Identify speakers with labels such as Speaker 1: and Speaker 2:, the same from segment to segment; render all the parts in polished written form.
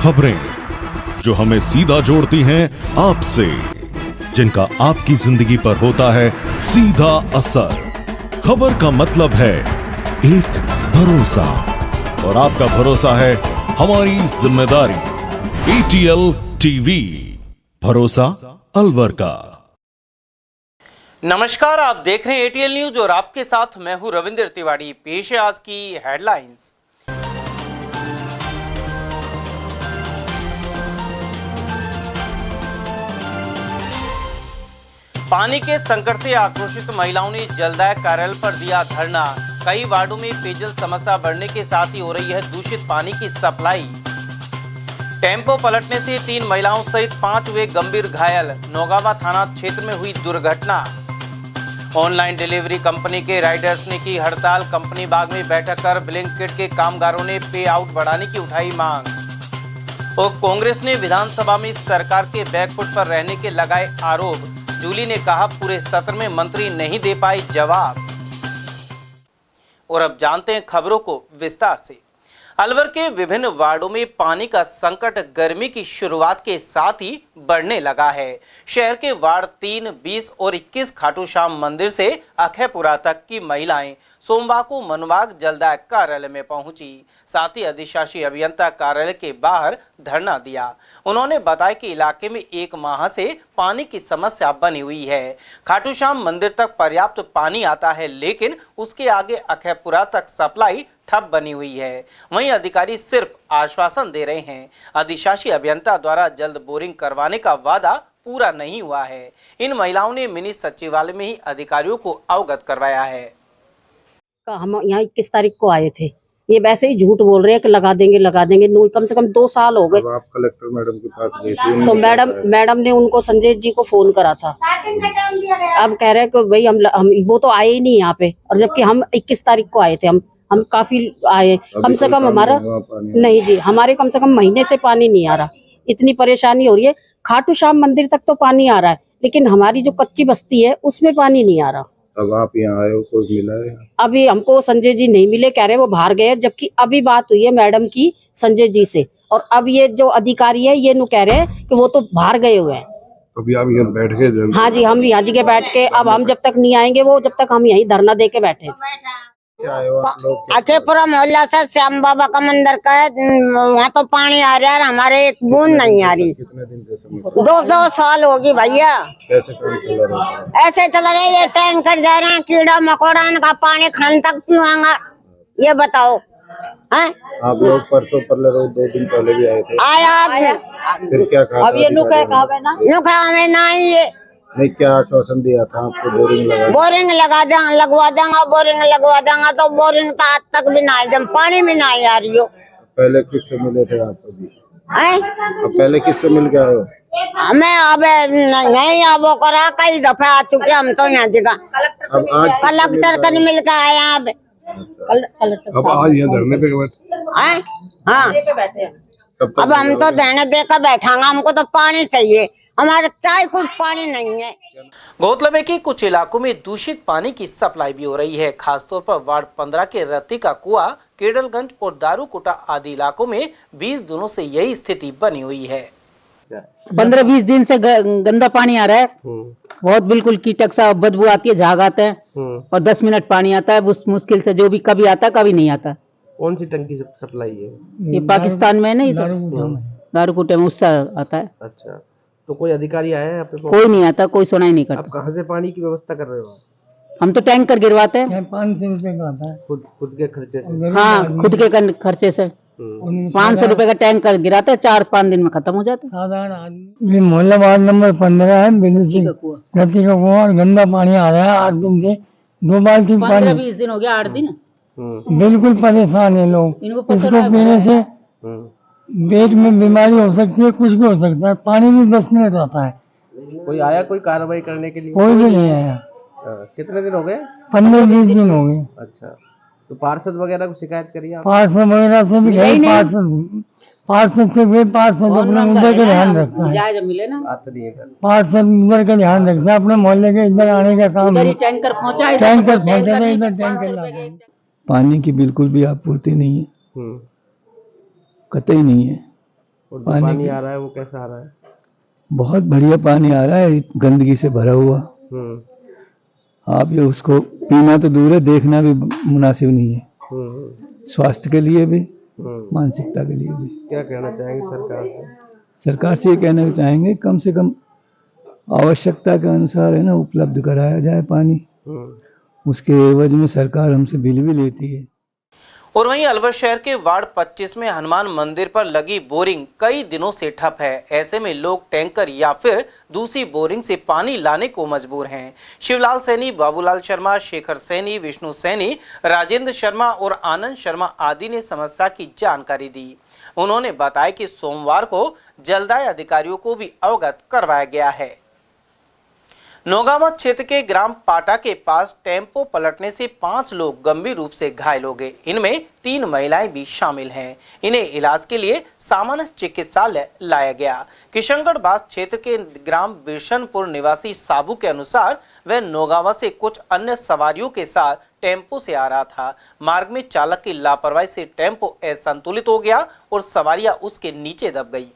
Speaker 1: खबरें जो हमें सीधा जोड़ती हैं आपसे, जिनका आपकी जिंदगी पर होता है सीधा असर। खबर का मतलब है एक भरोसा, और आपका भरोसा है हमारी जिम्मेदारी। ATL टीवी, भरोसा अलवर का।
Speaker 2: नमस्कार, आप देख रहे हैं ATL न्यूज और आपके साथ मैं हूं रविंद्र तिवारी। पेश है आज की हेडलाइंस। पानी के संकट से आक्रोशित महिलाओं ने जलदायक कार्यालय पर दिया धरना। कई वार्डों में पेयजल समस्या बढ़ने के साथ ही हो रही है दूषित पानी की सप्लाई। टेम्पो पलटने से 3 महिलाओं सहित 5 हुए गंभीर घायल। नौगावा थाना क्षेत्र में हुई दुर्घटना। ऑनलाइन डिलीवरी कंपनी के राइडर्स ने की हड़ताल। कंपनी बाग में बैठक कर ब्लिंकिट के कामगारों ने पे आउट बढ़ाने की उठाई मांग। और कांग्रेस ने विधानसभा में सरकार के बैकफुट पर रहने के लगाए आरोप। जूली ने कहा पूरे सत्र में मंत्री नहीं दे पाए जवाब। और अब जानते हैं खबरों को विस्तार से। अलवर के विभिन्न वार्डों में पानी का संकट गर्मी की शुरुआत के साथ ही बढ़ने लगा है। शहर के वार्ड 3, 20 और 21 खाटू श्याम मंदिर से अखैपुरा तक की महिलाएं सोमवार को मनवाग जलदायक कार्यालय में पहुंची। साथ ही अधिशासी अभियंता कार्यालय के बाहर धरना दिया। उन्होंने बताया कि इलाके में 1 माह से पानी की समस्या बनी हुई है। खाटू श्याम मंदिर तक पर्याप्त पानी आता है, लेकिन उसके आगे अखैपुरा तक सप्लाई ठप बनी हुई है। वहीं अधिकारी सिर्फ आश्वासन दे रहे हैं। अधिशासी अभियंता द्वारा जल्द बोरिंग करवाने का वादा पूरा नहीं हुआ है। इन महिलाओं ने मिनी सचिवालय में ही अधिकारियों को अवगत करवाया है।
Speaker 3: हम यहाँ 21 तारीख को आए थे, ये वैसे ही झूठ बोल रहे हैं कि लगा देंगे। कम से कम 2 साल हो गए।
Speaker 4: आप कलेक्टर मैडम के पास गए थे,
Speaker 3: तो मैडम ने उनको संजय जी को फोन करा था। अब कह रहे हैं कि भाई हम वो तो आए ही नहीं यहाँ पे, और जबकि हम 21 तारीख को आए थे। हम काफी आए, कम से कम हमारा नहीं जी, हमारे कम से कम महीने से पानी नहीं आ रहा। इतनी परेशानी हो रही है। खाटू श्याम मंदिर तक तो पानी आ रहा है, लेकिन हमारी जो कच्ची बस्ती है उसमें पानी नहीं आ रहा।
Speaker 4: अब आप यहाँ आए हो, कोई मिला है?
Speaker 3: अभी हमको संजय जी नहीं मिले, कह रहे वो बाहर गए। जबकि अभी बात हुई है मैडम की संजय जी से, और अब ये जो अधिकारी है ये नु कह रहे हैं कि वो तो बाहर गए हुए हैं।
Speaker 4: अभी आप यहाँ बैठ के?
Speaker 3: हाँ जी, हम यहाँ जगह बैठ के, अब हम जब तक नहीं आएंगे वो, जब तक हम यहीं धरना दे के बैठे।
Speaker 5: अखेपुरा मोहल्ला से श्याम बाबा का मंदिर का है, वहाँ तो पानी आ रहा है, हमारे एक बूंद नहीं आ रही। 2 साल होगी भैया, ऐसे चल रहे। ये टैंकर जा रहे हैं, कीड़ा मकोड़ा इनका पानी खान तक पीवांगा, ये बताओ हैं?
Speaker 4: आप लोग परसों 2 दिन पहले भी आए थे।
Speaker 5: आया
Speaker 4: फिर क्या कहा?
Speaker 3: अब ये नुका हमें
Speaker 5: ना ये
Speaker 4: नहीं, क्या आश्वासन दिया था आपको? बोरिंग
Speaker 5: लगवा देंगे। तो बोरिंग तो आज तक भी ना है, जब पानी भी ना आ रही हो।
Speaker 4: पहले किससे मिले थे आप? पहले किससे मिल के आए हो?
Speaker 5: हमें अब नहीं, अब वो करा कई दफे आ चुके हम तो यहाँ जगह।
Speaker 4: अब आज
Speaker 5: कलेक्टर का नहीं मिल के आया। अब
Speaker 4: आज यहाँ धरने पे
Speaker 5: हाँ, अब हम तो धरने देकर बैठांगा। हमको तो पानी चाहिए, हमारे चाय कुछ पानी नहीं है।
Speaker 2: गौरतलब है कि कुछ इलाकों में दूषित पानी की सप्लाई भी हो रही है। खासतौर पर वार्ड 15 के रत्ती का कुआं, केडलगंज और दारूकोटा आदि इलाकों में 20 दिनों से यही स्थिति बनी हुई है।
Speaker 6: 15-20 दिन से गंदा पानी आ रहा है। बहुत बिल्कुल कीटक सा बदबू आती है, झाग आता है, और 10 मिनट पानी आता है। उस मुश्किल से जो भी कभी आता है, कभी नहीं आता।
Speaker 7: कौन सी टंकी सप्लाई है?
Speaker 6: ये पाकिस्तान में नहीं, दारूकोटे में उससे आता है।
Speaker 7: अच्छा, तो कोई अधिकारी आया है यहाँ पे?
Speaker 6: कोई नहीं आता, कोई सुनाई नहीं करता।
Speaker 7: आप कहाँ से पानी की व्यवस्था कर रहे हो?
Speaker 6: हम तो टैंकर गिरवाते हैं।
Speaker 8: 500 रुपए का आता है,
Speaker 7: खुद के खर्चे से?
Speaker 6: हाँ, खुद के खर्चे से 500 रुपए का टैंकर गिराते हैं, 4-5 दिन में खत्म हो जाता है।
Speaker 8: साधारण आदमी। मोहल्ला वार्ड नंबर 15 है, रत्ती का कुआं, और गंदा पानी आ रहा है 8 दिन से। 2 बाल्टी पानी।
Speaker 6: 15-20 दिन हो गया, 8 दिन।
Speaker 8: बिल्कुल परेशान है लोग। इसको पीने से पेट में बीमारी हो सकती है, कुछ भी हो सकता है। पानी भी 10 मिनट आता है।
Speaker 7: कोई आया कोई कार्रवाई करने के लिए?
Speaker 8: कोई भी नहीं आया।
Speaker 7: कितने दिन हो गए?
Speaker 8: 15-20 दिन हो गए।
Speaker 7: अच्छा, तो पार्षद वगैरह को शिकायत करिए आप?
Speaker 8: पार्षद वगैरह से भी गए, पार्षद से भी, पार्षद अपने उधर का ध्यान रखता है।
Speaker 6: मिले ना,
Speaker 8: पार्षद उधर का ध्यान रखता है, अपने मोहल्ले के इधर आने का काम।
Speaker 6: टैंकर पहुँचा,
Speaker 8: इधर टैंकर लगा। पानी की बिल्कुल भी आपूर्ति नहीं है, कतई नहीं है।
Speaker 7: और जो पानी आ रहा है वो कैसा आ रहा है?
Speaker 8: बहुत बढ़िया पानी आ रहा है, गंदगी से भरा हुआ। आप ये उसको पीना तो दूर है, देखना भी मुनासिब नहीं है, स्वास्थ्य के लिए भी, मानसिकता के लिए भी।
Speaker 7: क्या कहना चाहेंगे सरकार से?
Speaker 8: सरकार से ये कहना चाहेंगे कम से कम आवश्यकता के अनुसार है ना उपलब्ध कराया जाए पानी। उसके एवज में सरकार हमसे बिल भी लेती है।
Speaker 2: और वहीं अलवर शहर के वार्ड 25 में हनुमान मंदिर पर लगी बोरिंग कई दिनों से ठप है। ऐसे में लोग टैंकर या फिर दूसरी बोरिंग से पानी लाने को मजबूर हैं। शिवलाल सैनी, बाबूलाल शर्मा, शेखर सैनी, विष्णु सैनी, राजेंद्र शर्मा और आनंद शर्मा आदि ने समस्या की जानकारी दी। उन्होंने बताया कि सोमवार को जलदाय अधिकारियों को भी अवगत करवाया गया है। नौगावा क्षेत्र के ग्राम पाटा के पास टेम्पो पलटने से 5 लोग गंभीर रूप से घायल हो गए। इनमें 3 महिलाएं भी शामिल हैं। इन्हें इलाज के लिए सामान्य चिकित्सालय लाया गया। किशनगढ़ बास क्षेत्र के ग्राम बिरशनपुर निवासी साबू के अनुसार वह नौगावा से कुछ अन्य सवारियों के साथ टेम्पो से आ रहा था। मार्ग में चालक की लापरवाही से टेम्पो असंतुलित हो गया और सवारियां उसके नीचे दब गई।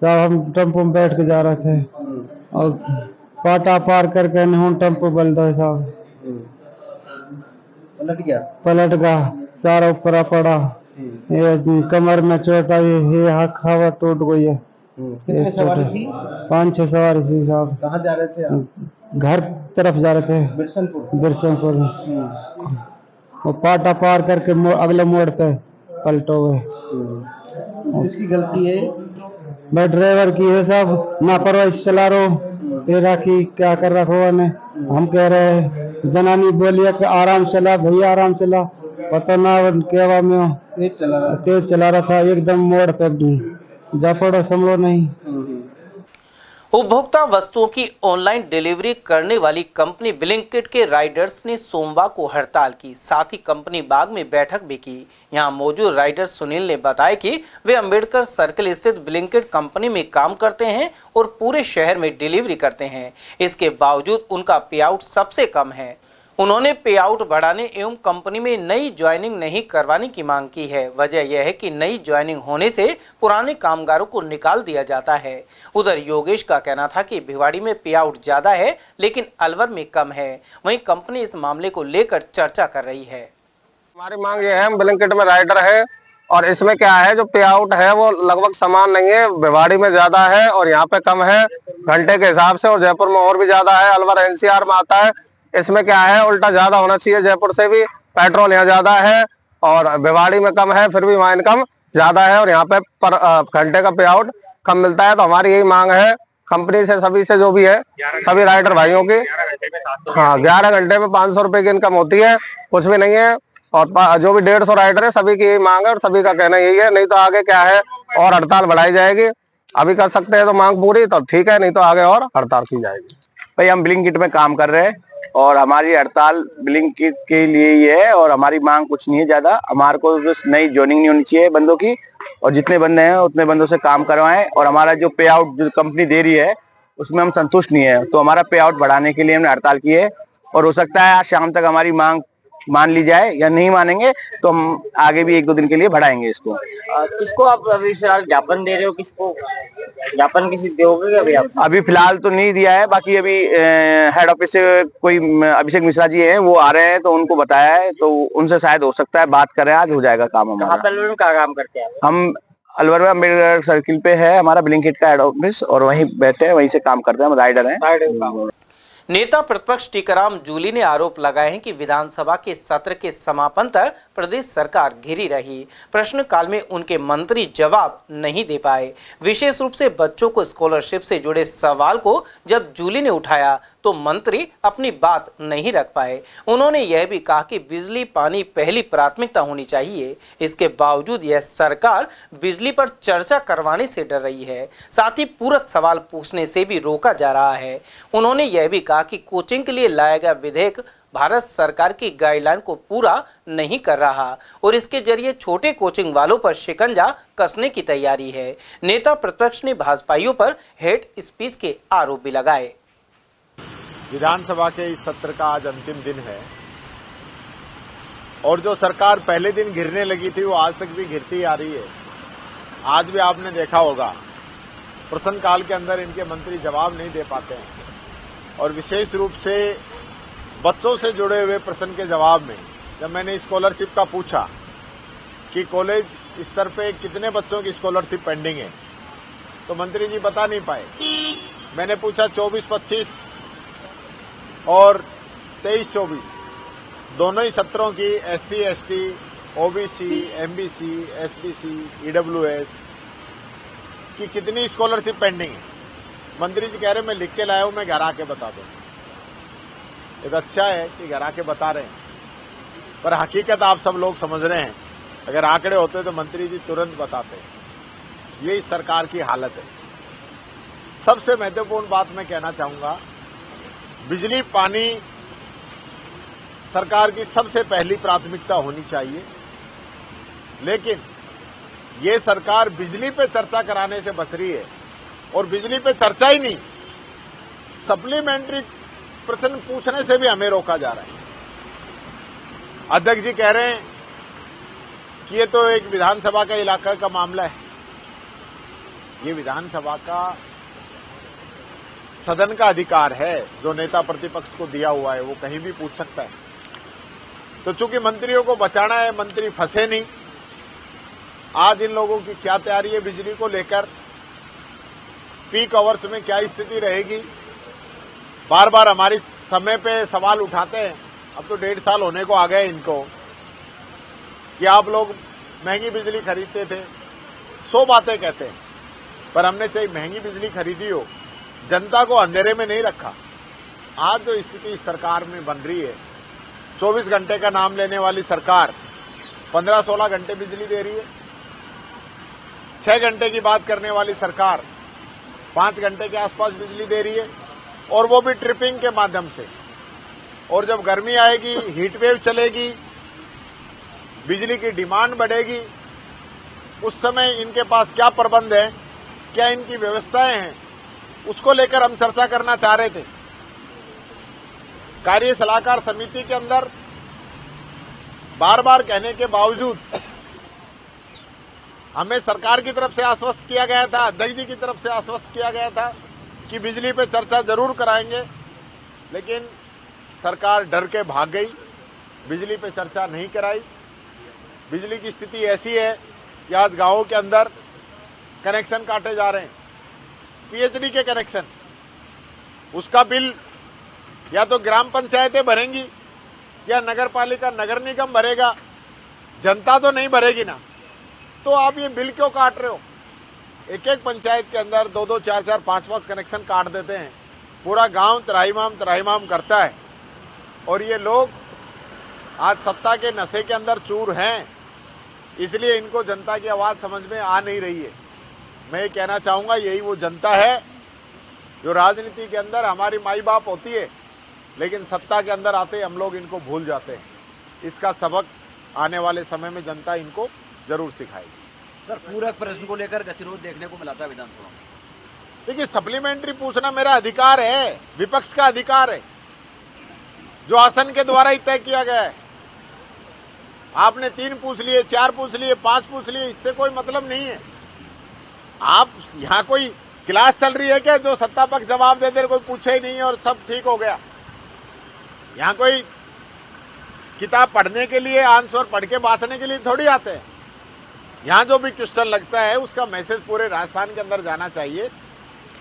Speaker 8: हम टेम्पो में बैठ के जा रहे थे और पाटा पार करके हम टेम्पो बल दो साहब, पलट गया, सारा ऊपर पड़ा, ये कमर में चोट आई, ये हाथ खावा टूट गई है।
Speaker 7: कितने सवारी थी?
Speaker 8: 5-6 सवारी थी साहब।
Speaker 7: कहाँ जा रहे थे आप?
Speaker 8: घर तरफ जा रहे थे, बिरसनपुर। वो पाटा पार करके अगले मोड़ पे पलटो गए।
Speaker 7: किसकी गलती है?
Speaker 8: मैं ड्राइवर की है साहब, लापरवाही से चला रहा हूँ। फिर राखी क्या कर रखा ने, हम कह रहे हैं, जनानी बोलिए कि आराम चला भैया, आराम चला, पता ना क्या में तेज चला रहा था, एकदम मोड़ पे जा पड़ो, संभलो नहीं।
Speaker 2: उपभोक्ता वस्तुओं की ऑनलाइन डिलीवरी करने वाली कंपनी ब्लिंकिट के राइडर्स ने सोमवार को हड़ताल की। साथ ही कंपनी बाग में बैठक भी की। यहां मौजूद राइडर सुनील ने बताया कि वे अंबेडकर सर्कल स्थित ब्लिंकिट कंपनी में काम करते हैं और पूरे शहर में डिलीवरी करते हैं। इसके बावजूद उनका पे आउट सबसे कम है। उन्होंने पे आउट बढ़ाने एवं कंपनी में नई ज्वाइनिंग नहीं करवाने की मांग की है। वजह यह है कि नई ज्वाइनिंग होने से पुराने कामगारों को निकाल दिया जाता है। उधर योगेश का कहना था कि भिवाड़ी में पे आउट ज्यादा है लेकिन अलवर में कम है। वहीं कंपनी इस मामले को लेकर चर्चा कर रही है।
Speaker 9: हमारी मांग ये है, हम ब्लिंकिट में राइडर है और इसमें क्या है, जो पे आउट है वो लगभग समान नहीं है। भिवाड़ी में ज्यादा है और यहाँ पे कम है घंटे के हिसाब से, और जयपुर में और भी ज्यादा है। अलवर एनसीआर में आता है। इसमें क्या है, उल्टा ज्यादा होना चाहिए। जयपुर से भी पेट्रोल यहाँ ज्यादा है और भिवाड़ी में कम है, फिर भी वहाँ इनकम ज्यादा है और यहाँ पे पर घंटे का पे आउट कम मिलता है। तो हमारी यही मांग है कंपनी से, सभी से, जो भी है, सभी राइडर भाइयों की। हाँ, 11 घंटे में 500 रुपए की इनकम होती है, कुछ भी नहीं है। और जो भी 150 राइडर है, सभी की यही मांग है और सभी का कहना यही है। नहीं तो आगे क्या है, और हड़ताल बढ़ाई जाएगी। अभी कर सकते हैं तो मांग पूरी तो ठीक है, नहीं तो आगे और हड़ताल की जाएगी।
Speaker 10: भाई हम ब्लिंकिट में काम कर रहे हैं और हमारी हड़ताल ब्लिंकिट के लिए ही है और हमारी मांग कुछ नहीं है ज्यादा। हमारे को बस नई ज्वाइनिंग नहीं होनी चाहिए बंदों की, और जितने बंदे हैं उतने बंदों से काम करवाएं। और हमारा जो पे आउट जो कंपनी दे रही है उसमें हम संतुष्ट नहीं है, तो हमारा पे आउट बढ़ाने के लिए हमने हड़ताल की है। और हो सकता है आज शाम तक हमारी मांग मान ली जाए, या नहीं मानेंगे तो हम आगे भी 1-2 दिन के लिए बढ़ाएंगे इसको।
Speaker 11: किसको आप अभी फिलहाल ज्ञापन दे रहे हो? किसको ज्ञापन किसी दोगे अभी आप?
Speaker 10: अभी फिलहाल तो नहीं दिया है, बाकी अभी हेड ऑफिस से कोई अभिषेक मिश्रा जी हैं, वो आ रहे हैं तो उनको बताया है, तो उनसे शायद हो सकता है बात करें, आज हो जाएगा काम हमारा।
Speaker 11: अलवर में क्या काम करते हैं?
Speaker 10: हम अलवर में अम्बेडकर सर्किल पे है हमारा ब्लिंकिट का हेड ऑफिस, और वहीं बैठे हैं, वहीं से काम करते हैं, हम राइडर हैं।
Speaker 2: नेता प्रतिपक्ष टीकाराम जूली ने आरोप लगाए हैं कि विधानसभा के सत्र के समापन तक प्रदेश सरकार घिरी रही। प्रश्नकाल में उनके मंत्री जवाब नहीं दे पाए। विशेष रूप से बच्चों को स्कॉलरशिप से जुड़े सवाल को जब जूली ने उठाया तो मंत्री अपनी बात नहीं रख पाए। उन्होंने यह भी कहा कि बिजली पानी पहली प्राथमिकता होनी चाहिए। इसके बावजूद यह सरकार बिजली पर चर्चा करवाने से डर रही है, साथ ही पूरक सवाल पूछने से भी रोका जा रहा है। उन्होंने यह भी कहा कि कोचिंग के लिए लाया गया विधेयक भारत सरकार की गाइडलाइन को पूरा नहीं कर रहा और इसके जरिए छोटे कोचिंग वालों पर शिकंजा कसने की तैयारी है। नेता प्रतिपक्ष ने भाजपाइयों पर हेट स्पीच के आरोप भी लगाए।
Speaker 12: विधानसभा के इस सत्र का आज अंतिम दिन है और जो सरकार पहले दिन घिरने लगी थी वो आज तक भी घिरती आ रही है। आज भी आपने देखा होगा प्रश्नकाल के अंदर इनके मंत्री जवाब नहीं दे पाते हैं, और विशेष रूप से बच्चों से जुड़े हुए प्रश्न के जवाब में जब मैंने स्कॉलरशिप का पूछा कि कॉलेज स्तर पे कितने बच्चों की स्कॉलरशिप पेंडिंग है, तो मंत्री जी बता नहीं पाए। मैंने पूछा 24-25 और 23-24 दोनों ही सत्रों की SC, ST, OBC, MBC, SBC, EWS की कितनी स्कॉलरशिप पेंडिंग है। मंत्री जी कह रहे मैं लिख के लाया हूं, मैं घर आके बता दूं। ये तो अच्छा है कि घर आके बता रहे हैं, पर हकीकत आप सब लोग समझ रहे हैं। अगर आंकड़े होते तो मंत्री जी तुरंत बताते। ये इस सरकार की हालत है। सबसे महत्वपूर्ण बात मैं कहना चाहूंगा, बिजली पानी सरकार की सबसे पहली प्राथमिकता होनी चाहिए, लेकिन ये सरकार बिजली पे चर्चा कराने से बच रही है, और बिजली पे चर्चा ही नहीं, सप्लीमेंट्री प्रश्न पूछने से भी हमें रोका जा रहा है। अध्यक्ष जी कह रहे हैं कि ये तो एक विधानसभा का इलाका का मामला है। ये विधानसभा का सदन का अधिकार है जो नेता प्रतिपक्ष को दिया हुआ है, वो कहीं भी पूछ सकता है। तो चूंकि मंत्रियों को बचाना है, मंत्री फंसे नहीं। आज इन लोगों की क्या तैयारी है बिजली को लेकर, पीक आवर्स में क्या स्थिति रहेगी, बार बार हमारी समय पे सवाल उठाते हैं। अब तो 1.5 साल होने को आ गए इनको कि आप लोग महंगी बिजली खरीदते थे, 100 बातें कहते हैं, पर हमने चाहे महंगी बिजली खरीदी हो, जनता को अंधेरे में नहीं रखा। आज जो स्थिति इस सरकार में बन रही है, 24 घंटे का नाम लेने वाली सरकार 15-16 घंटे बिजली दे रही है। 6 घंटे की बात करने वाली सरकार 5 घंटे के आसपास बिजली दे रही है, और वो भी ट्रिपिंग के माध्यम से। और जब गर्मी आएगी, हीट वेव चलेगी, बिजली की डिमांड बढ़ेगी, उस समय इनके पास क्या प्रबंध है, क्या इनकी व्यवस्थाएं हैं, उसको लेकर हम चर्चा करना चाह रहे थे। कार्य सलाहकार समिति के अंदर बार बार कहने के बावजूद हमें सरकार की तरफ से आश्वस्त किया गया था, अध्यक्ष जी की तरफ से आश्वस्त किया गया था कि बिजली पे चर्चा जरूर कराएंगे, लेकिन सरकार डर के भाग गई, बिजली पे चर्चा नहीं कराई। बिजली की स्थिति ऐसी है कि आज गांवों के अंदर कनेक्शन काटे जा रहे हैं, PhD के कनेक्शन। उसका बिल या तो ग्राम पंचायतें भरेंगी या नगर पालिका, नगर निगम भरेगा, जनता तो नहीं भरेगी ना। तो आप ये बिल क्यों काट रहे हो? एक एक पंचायत के अंदर 2-2, 4-4, 5-5 कनेक्शन काट देते हैं, पूरा गांव त्राहिमाम करता है। और ये लोग आज सत्ता के नशे के अंदर चूर हैं, इसलिए इनको जनता की आवाज़ समझ में आ नहीं रही है। मैं ये कहना चाहूँगा, यही वो जनता है जो राजनीति के अंदर हमारी माई बाप होती है, लेकिन सत्ता के अंदर आते हम लोग इनको भूल जाते हैं। इसका सबक आने वाले समय में जनता इनको जरूर सिखाएगी।
Speaker 13: सर, पूरक प्रश्न को लेकर गतिरोध देखने को मिला था विधानसभा में।
Speaker 12: देखिए, सप्लीमेंट्री पूछना मेरा अधिकार है, विपक्ष का अधिकार है, जो आसन के द्वारा ही तय किया गया है। आपने 3 पूछ लिए, 4 पूछ लिए, 5 पूछ लिए, इससे कोई मतलब नहीं है। आप यहाँ कोई क्लास चल रही है क्या जो सत्ता पक्ष जवाब दे दे, कोई पूछे ही नहीं और सब ठीक हो गया? यहाँ कोई किताब पढ़ने के लिए, आंसर पढ़ के बांटने के लिए थोड़ी आते हैं। यहाँ जो भी क्वेश्चन लगता है उसका मैसेज पूरे राजस्थान के अंदर जाना चाहिए।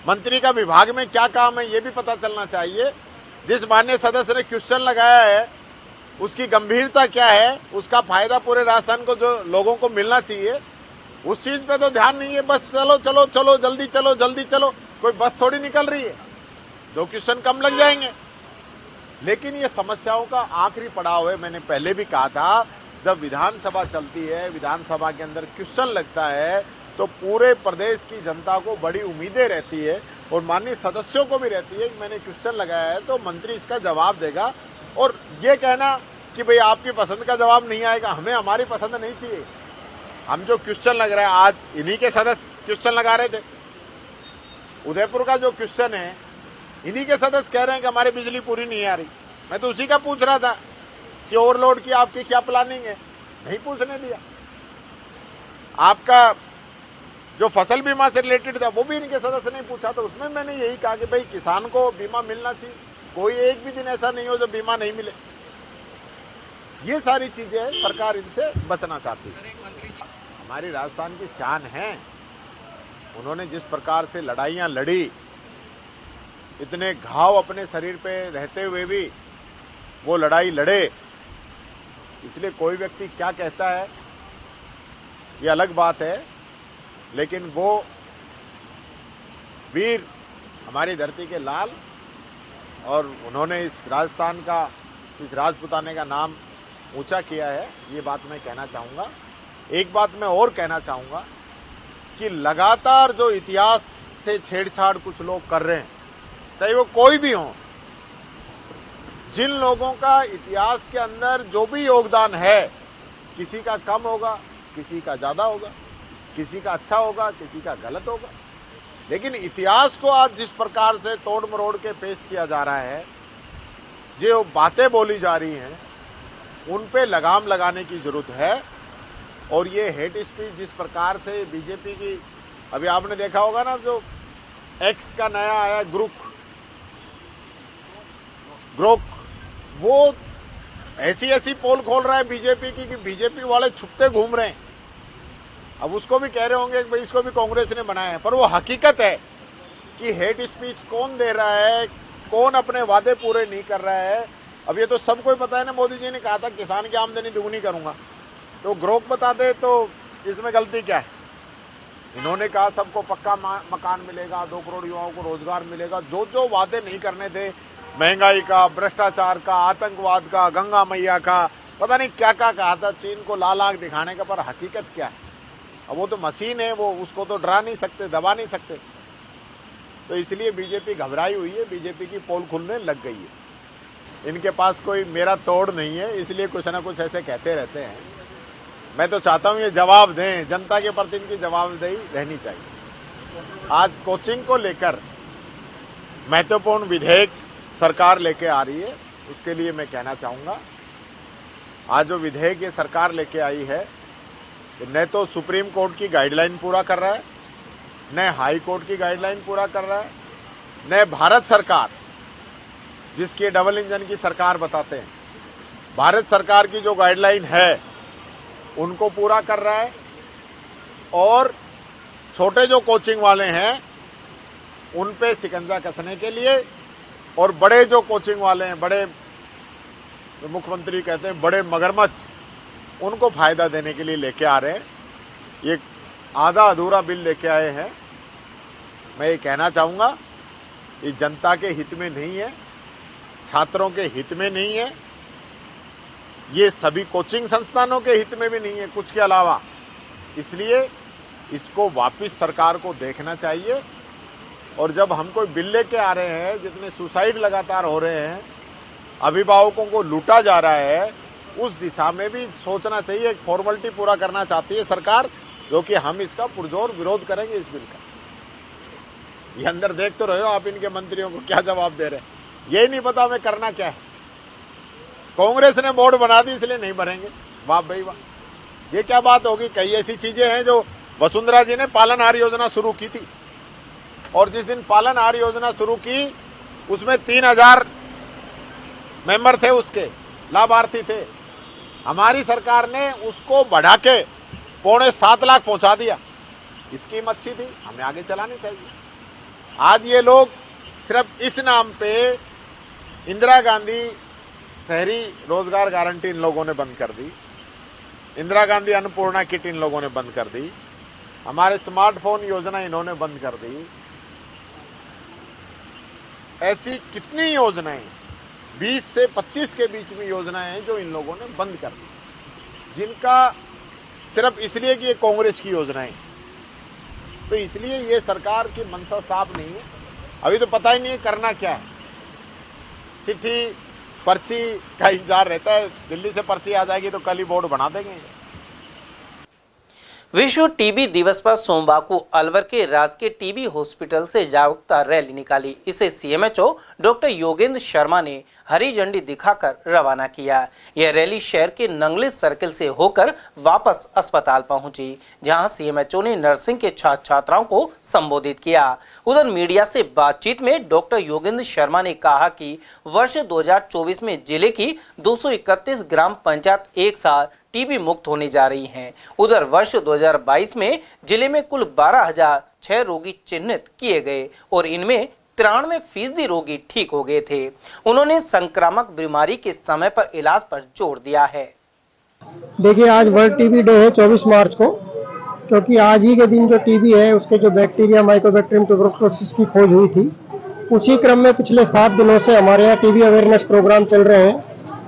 Speaker 12: मंत्री का विभाग में क्या काम है ये भी पता चलना चाहिए। जिस माननीय सदस्य ने क्वेश्चन लगाया है उसकी गंभीरता क्या है, उसका फायदा पूरे राजस्थान को जो लोगों को मिलना चाहिए, उस चीज पे तो ध्यान नहीं है। बस चलो चलो चलो, जल्दी चलो जल्दी चलो, कोई बस थोड़ी निकल रही है, 2 क्वेश्चन कम लग जाएंगे। लेकिन ये समस्याओं का आखिरी पड़ाव है। मैंने पहले भी कहा था, जब विधानसभा चलती है, विधानसभा के अंदर क्वेश्चन लगता है तो पूरे प्रदेश की जनता को बड़ी उम्मीदें रहती है और माननीय सदस्यों को भी रहती है कि मैंने क्वेश्चन लगाया है तो मंत्री इसका जवाब देगा। और ये कहना कि भाई आपकी पसंद का जवाब नहीं आएगा, हमें हमारी पसंद नहीं चाहिए। हम जो क्वेश्चन लग रहा है, आज इन्हीं के सदस्य क्वेश्चन लगा रहे थे। उदयपुर का जो क्वेश्चन है, इन्हीं के सदस्य कह रहे हैं कि हमारी बिजली पूरी नहीं आ रही। मैं तो उसी का पूछ रहा था कि ओवरलोड की आपकी क्या प्लानिंग है, नहीं पूछने दिया। आपका जो फसल बीमा से रिलेटेड था वो भी इनके सदस्य ने पूछा, तो उसमें मैंने यही कहा कि भाई किसान को बीमा मिलना चाहिए, कोई एक भी दिन ऐसा नहीं हो जो बीमा नहीं मिले। ये सारी चीजें सरकार इनसे बचना चाहती है। हमारी राजस्थान की शान है, उन्होंने जिस प्रकार से लड़ाइयां लड़ी, इतने घाव अपने शरीर पे रहते हुए भी वो लड़ाई लड़े, इसलिए कोई व्यक्ति क्या कहता है ये अलग बात है, लेकिन वो वीर हमारी धरती के लाल, और उन्होंने इस राजस्थान का, इस राजपुताने का नाम ऊंचा किया है, ये बात मैं कहना चाहूँगा। एक बात मैं और कहना चाहूँगा कि लगातार जो इतिहास से छेड़छाड़ कुछ लोग कर रहे हैं, चाहे वो कोई भी हो, जिन लोगों का इतिहास के अंदर जो भी योगदान है, किसी का कम होगा, किसी का ज़्यादा होगा, किसी का अच्छा होगा, किसी का गलत होगा, लेकिन इतिहास को आज जिस प्रकार से तोड़ मरोड़ के पेश किया जा रहा है, जो बातें बोली जा रही हैं, उन पे लगाम लगाने की जरूरत है। और ये हेट स्पीच जिस प्रकार से बीजेपी की, अभी आपने देखा होगा ना, जो एक्स का नया आया ग्रोक, वो ऐसी पोल खोल रहा है बीजेपी की कि बीजेपी वाले छुपते घूम रहे हैं। अब उसको भी कह रहे होंगे कि भाई इसको भी कांग्रेस ने बनाया है, पर वो हकीकत है कि हेट स्पीच कौन दे रहा है, कौन अपने वादे पूरे नहीं कर रहा है। अब ये तो सबको ही पता है ना, मोदी जी ने कहा था किसान की आमदनी दुगुनी करूंगा, तो ग्रोक बता दे तो इसमें गलती क्या है। इन्होंने कहा सबको पक्का मकान मिलेगा, 2 करोड़ युवाओं को रोजगार मिलेगा, जो जो वादे नहीं करने थे, महंगाई का, भ्रष्टाचार का, आतंकवाद का, गंगा मैया का, पता नहीं क्या क्या कहा था, चीन को लाल आंख दिखाने का, पर हकीकत क्या है। अब वो तो मशीन है, वो उसको तो डरा नहीं सकते, दबा नहीं सकते। तो इसलिए बीजेपी घबराई हुई है, बीजेपी की पोल खुलने लग गई है। इनके पास कोई मेरा तोड़ नहीं है, इसलिए कुछ ना कुछ ऐसे कहते रहते हैं। मैं तो चाहता हूँ ये जवाब दें, जनता के प्रति इनकी जवाबदेही रहनी चाहिए। आज कोचिंग को लेकर महत्वपूर्ण विधेयक सरकार लेके आ रही है, उसके लिए मैं कहना चाहूँगा, आज जो विधेयक ये सरकार लेके आई है, न तो सुप्रीम कोर्ट की गाइडलाइन पूरा कर रहा है, न हाई कोर्ट की गाइडलाइन पूरा कर रहा है, न भारत सरकार, जिसकी डबल इंजन की सरकार बताते हैं, भारत सरकार की जो गाइडलाइन है उनको पूरा कर रहा है, और छोटे जो कोचिंग वाले हैं उन पे शिकंजा कसने के लिए, और बड़े जो कोचिंग वाले हैं, बड़े जो मुख्यमंत्री कहते हैं बड़े मगरमच्छ, उनको फायदा देने के लिए लेके आ रहे हैं। ये आधा अधूरा बिल लेके आए हैं। मैं ये कहना चाहूँगा, ये जनता के हित में नहीं है, छात्रों के हित में नहीं है, ये सभी कोचिंग संस्थानों के हित में भी नहीं है कुछ के अलावा। इसलिए इसको वापस सरकार को देखना चाहिए। और जब हम कोई बिल लेके आ रहे हैं, जितने सुसाइड लगातार हो रहे हैं, अभिभावकों को लूटा जा रहा है, उस दिशा में भी सोचना चाहिए। एक फॉर्मेलिटी पूरा करना चाहती है सरकार, जो कि हम इसका पुरजोर विरोध करेंगे इस बिल का। ये अंदर देख तो रहे हो आप, इनके मंत्रियों को क्या जवाब दे रहे हैं, यही नहीं पता हमें करना क्या है। कांग्रेस ने बोर्ड बना दी इसलिए नहीं भरेंगे, वाह भाई वाह, ये क्या बात होगी। कई ऐसी चीजें हैं जो वसुंधरा जी ने पालनहार योजना शुरू की थी, और जिस दिन पालनहार योजना शुरू की उसमें 3000 मेंबर थे, उसके लाभार्थी थे। हमारी सरकार ने उसको बढ़ा के 6.25 लाख पहुंचा दिया। स्कीम अच्छी थी, हमें आगे चलानी चाहिए। आज ये लोग सिर्फ इस नाम पे इंदिरा गांधी शहरी रोजगार गारंटी इन लोगों ने बंद कर दी, इंदिरा गांधी अन्नपूर्णा किट इन लोगों ने बंद कर दी, हमारे स्मार्टफोन योजना इन्होंने बंद कर दी। ऐसी कितनी योजनाएं, 20 से 25 के बीच में योजनाएं हैं जो इन लोगों ने बंद कर दी, जिनका सिर्फ इसलिए कि ये कांग्रेस की योजनाएं। तो इसलिए ये सरकार की मंशा साफ नहीं है। अभी तो पता ही नहीं है करना क्या है। चिट्ठी पर्ची का इंतजार रहता है, दिल्ली से पर्ची आ जाएगी तो कल ही बोर्ड बना देंगे।
Speaker 2: विश्व टीबी दिवस पर सोमवार को अलवर के राजकीय टीबी हॉस्पिटल से जागरूकता रैली निकाली। इसे सीएमएचओ डॉक्टर योगेंद्र शर्मा ने हरी झंडी दिखाकर रवाना किया। यह रैली शहर के नंगले सर्किल से होकर वापस अस्पताल पहुंची, जहां सीएमएचओ ने नर्सिंग के छात्र छात्राओं को संबोधित किया। उधर मीडिया से बातचीत में डॉक्टर योगेंद्र शर्मा ने कहा कि वर्ष 2024 में जिले की 231 ग्राम पंचायत एक साथ टीबी मुक्त होने जा रही हैं। उधर वर्ष 2022 में जिले में कुल 12,006 रोगी चिन्हित किए गए और इनमें 93% रोगी ठीक हो गए थे। उन्होंने संक्रामक बीमारी के समय पर इलाज पर जोर दिया है।
Speaker 8: देखिए, आज वर्ल्ड टीबी डे है 24 मार्च को, क्योंकि आज ही के दिन जो टीबी है उसके जो बैक्टीरिया माइकोबैक्टीरियम ट्यूबरकुलोसिस की खोज हुई थी, उसी क्रम में पिछले 7 दिनों से हमारे यहाँ टीबी अवेयरनेस प्रोग्राम चल रहे हैं।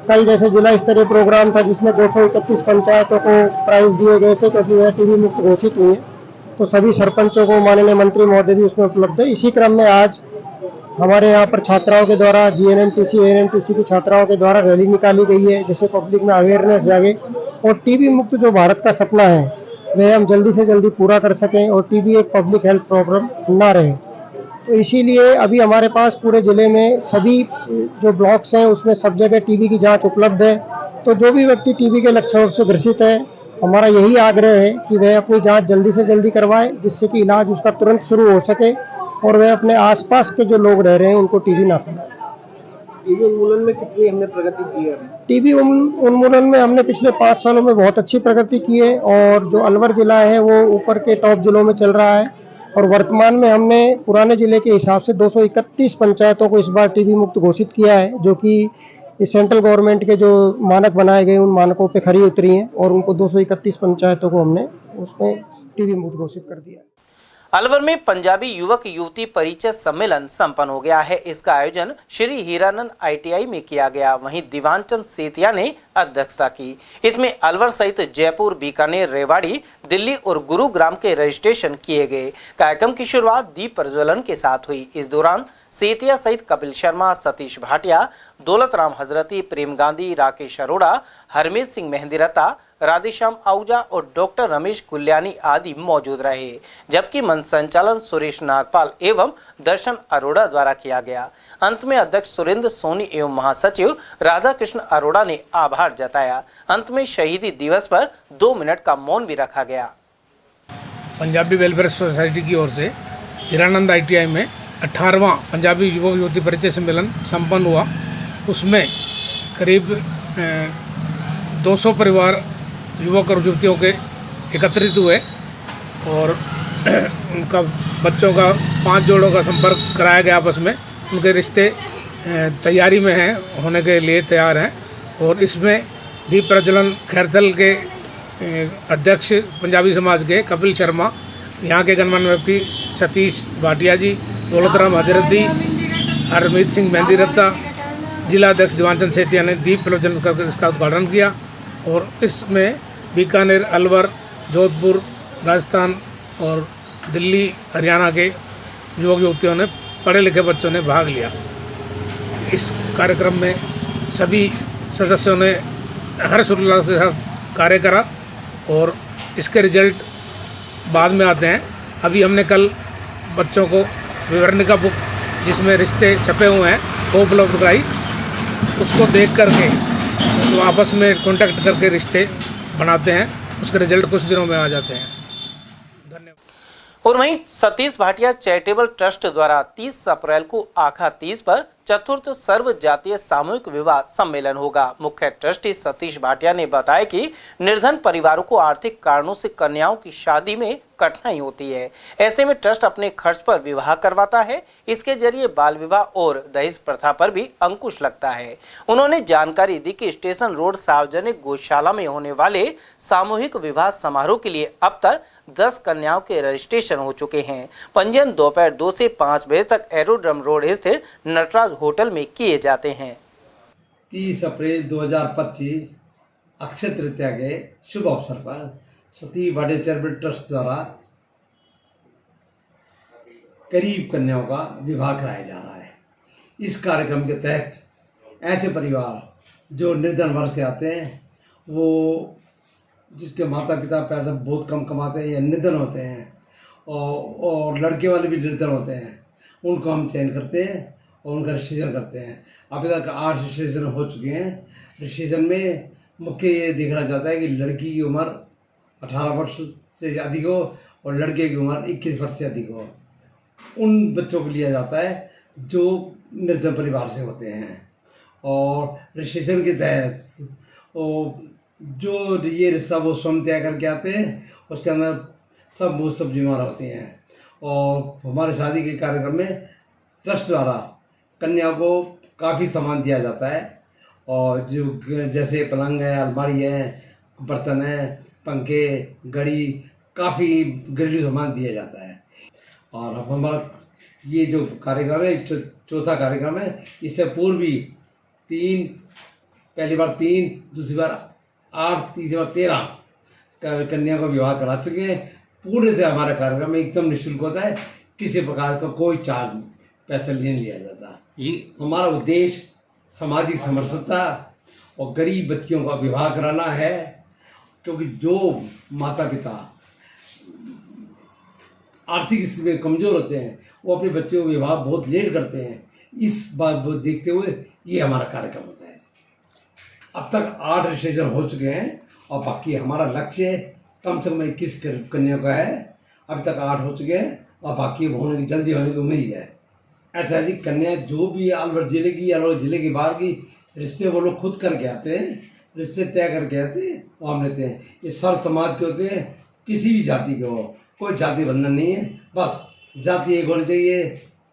Speaker 8: कल जैसे जिला स्तरीय प्रोग्राम था जिसमें 231 पंचायतों को प्राइज दिए गए थे क्योंकि वह टीबी मुक्त घोषित हुई है, तो सभी सरपंचों को माननीय मंत्री महोदय भी उसमें उपलब्ध है। इसी क्रम में आज हमारे यहाँ पर छात्राओं के द्वारा जीएनएमटीसी एएनएमटीसी की छात्राओं के द्वारा रैली निकाली गई है, जिससे पब्लिक में अवेयरनेस जागे और टीबी मुक्त जो भारत का सपना है वह हम जल्दी से जल्दी पूरा कर सकें और टीबी एक पब्लिक हेल्थ प्रॉब्लम ना रहे। तो इसीलिए अभी हमारे पास पूरे जिले में सभी जो ब्लॉक्स हैं उसमें सब जगह टीबी की जांच उपलब्ध है। तो जो भी व्यक्ति टीबी के लक्षणों से ग्रसित है, हमारा यही आग्रह है कि वह अपनी जांच जल्दी से जल्दी करवाए, जिससे कि इलाज उसका तुरंत शुरू हो सके और वह अपने आसपास के जो लोग रह रहे हैं उनको टीबी ना फैलाए।
Speaker 7: टीबी उन्मूलन में कितनी हमने प्रगति की है?
Speaker 8: टीबी उन्मूलन में हमने पिछले 5 सालों में बहुत अच्छी प्रगति की है और जो अलवर जिला है वो ऊपर के टॉप जिलों में चल रहा है और वर्तमान में हमने पुराने जिले के हिसाब से 231 पंचायतों को इस बार टीबी मुक्त घोषित किया है, जो कि सेंट्रल गवर्नमेंट के जो मानक बनाए गए उन मानकों पे खरी उतरी हैं और उनको 231 पंचायतों को हमने उसमें टीबी मुक्त घोषित कर दिया है।
Speaker 2: अलवर में पंजाबी युवक युवती परिचय सम्मेलन संपन्न हो गया है। इसका आयोजन श्री हीरानंद ITI में किया गया। वहीं दीवानचंद सेतिया ने अध्यक्षता की। इसमें अलवर सहित जयपुर, बीकानेर, रेवाड़ी, दिल्ली और गुरुग्राम के रजिस्ट्रेशन किए गए। कार्यक्रम की शुरुआत दीप प्रज्वलन के साथ हुई। इस दौरान सेतिया सहित कपिल शर्मा, सतीश भाटिया, दौलत राम हजरती, प्रेम गांधी, राकेश अरोड़ा, हरमीत सिंह मेहंदीरता, राधेश्याम आहूजा और डॉक्टर रमेश गुल्यानी आदि मौजूद रहे, जबकि मंच संचालन सुरेश नागपाल एवं दर्शन अरोड़ा द्वारा किया गया। अंत में अध्यक्ष सुरेंद्र सोनी एवं महासचिव राधा कृष्ण अरोड़ा ने आभार जताया। अंत में शहीदी दिवस पर 2 मिनट का मौन भी रखा गया।
Speaker 14: पंजाबी वेलफेयर सोसाइटी की ओर से हीरानंद ITI में 18वां पंजाबी युवक युवती परिचय सम्मेलन संपन्न हुआ। उसमें करीब 200 परिवार युवक और युवतियों के एकत्रित हुए और उनका बच्चों का 5 जोड़ों का संपर्क कराया गया आपस में। उनके रिश्ते तैयारी में हैं, होने के लिए तैयार हैं और इसमें दीप प्रज्वलन खैरथल के अध्यक्ष पंजाबी समाज के कपिल शर्मा, यहाँ के गणमान्य व्यक्ति सतीश भाटिया जी, दौलत राम हजरती, हरमीत सिंह मेहंदीरता, जिला अध्यक्ष दीवानचंद सेतिया ने दीप प्रज्वलन करके इसका उद्घाटन किया और इसमें बीकानेर, अलवर, जोधपुर, राजस्थान और दिल्ली, हरियाणा के युवक युवतियों ने, पढ़े लिखे बच्चों ने भाग लिया। इस कार्यक्रम में सभी सदस्यों ने हर्षोल्लास के साथ कार्य करा और इसके रिजल्ट बाद में आते हैं। अभी हमने कल बच्चों को विवरणिका बुक जिसमें रिश्ते छपे हुए हैं वो उपलब्ध कराई। उसको देख करके तो आपस में कांटेक्ट करके रिश्ते बनाते हैं। उसके रिजल्ट कुछ दिनों में आ जाते हैं।
Speaker 2: और वहीं सतीश भाटिया चैरिटेबल ट्रस्ट द्वारा 30 अप्रैल को आखा 30 पर चतुर्थ सर्व जातीय सामूहिक विवाह सम्मेलन होगा। मुख्य ट्रस्टी सतीश भाटिया ने बताया कि निर्धन परिवारों को आर्थिक कारणों से कन्याओं की शादी में कठिनाई होती है। ऐसे में ट्रस्ट अपने खर्च पर विवाह करवाता है। इसके जरिए बाल विवाह और दहेज प्रथा पर भी अंकुश लगता है। उन्होंने जानकारी दी कि स्टेशन रोड सार्वजनिक गौशाला में होने वाले सामूहिक विवाह समारोह के लिए अब तक 10 कन्याओं के रजिस्ट्रेशन हो चुके हैं। पंजीयन दोपहर 2 से 5 बजे तक एरोड्रम रोड स्थित नटराज होटल में किए जाते हैं।
Speaker 15: 30 अप्रैल 2025 अक्षय तृतीया के शुभ अवसर पर सतीश भाटिया चैरिटेबल ट्रस्ट द्वारा गरीब कन्याओं का विवाह कराया जा रहा है। इस कार्यक्रम के तहत ऐसे परिवार जो निर्धन वर्ग से आते हैं वो जिसके माता पिता पैसा बहुत कम कमाते हैं या निर्धन होते हैं, और लड़के वाले भी निर्धन होते हैं, उनको हम चयन करते हैं और उनका रजिस्ट्रेशन करते हैं। अभी तक 8 रजिस्ट्रेशन हो चुके हैं। रजिस्ट्रेशन में मुख्य ये देखना चाहता है कि लड़की की उम्र 18 वर्ष से अधिक हो और लड़के की उम्र 21 वर्ष से अधिक हो। उन बच्चों को लिया जाता है जो निर्धन परिवार से होते हैं, और रजिस्ट्रेशन के तहत जो ये रिश्ता वो स्वयं तय करके आते हैं, उसके अंदर सब जिम्मेदार होती हैं। और हमारे शादी के कार्यक्रम में ट्रस्ट द्वारा कन्या को काफ़ी सामान दिया जाता है, और जो जैसे पलंग है, अलमारी है, बर्तन है, पंखे, घड़ी, काफ़ी घरेलू सामान दिया जाता है। और अब हमारा ये जो कार्यक्रम है, चौथा कार्यक्रम है, इससे पूर्व भी पहली बार 3, दूसरी बार 8, तीसरी बार 13 कन्या का विवाह करा चुके हैं। पूरे से हमारा कार्यक्रम एकदम निःशुल्क होता है, किसी प्रकार का कोई चार्ज पैसा नहीं लिया जाता। ये हमारा उद्देश्य सामाजिक समरसता और गरीब बच्चियों का विवाह कराना है, क्योंकि जो माता पिता आर्थिक स्थिति में कमज़ोर होते हैं वो अपने बच्चों का विवाह बहुत लेट करते हैं। इस बात को देखते हुए ये हमारा कार्यक्रम होता है। अब तक 8 रजिस्ट्रेशन हो चुके हैं और बाकी हमारा लक्ष्य कम से कम 21 कन्या का है। अभी तक 8 हो चुके हैं और बाकी जल्दी होने की उम्मीद है। ऐसा है जी, कन्या जो भी अलवर जिले की, अलवर जिले के बाहर की रिश्ते वो लोग खुद करके आते हैं, रिश्ते तय करके आते हैं, वो हम लेते हैं। ये सर्व समाज के होते हैं, किसी भी जाति के हो, कोई जाति बंधन नहीं है। बस जाति एक होनी चाहिए,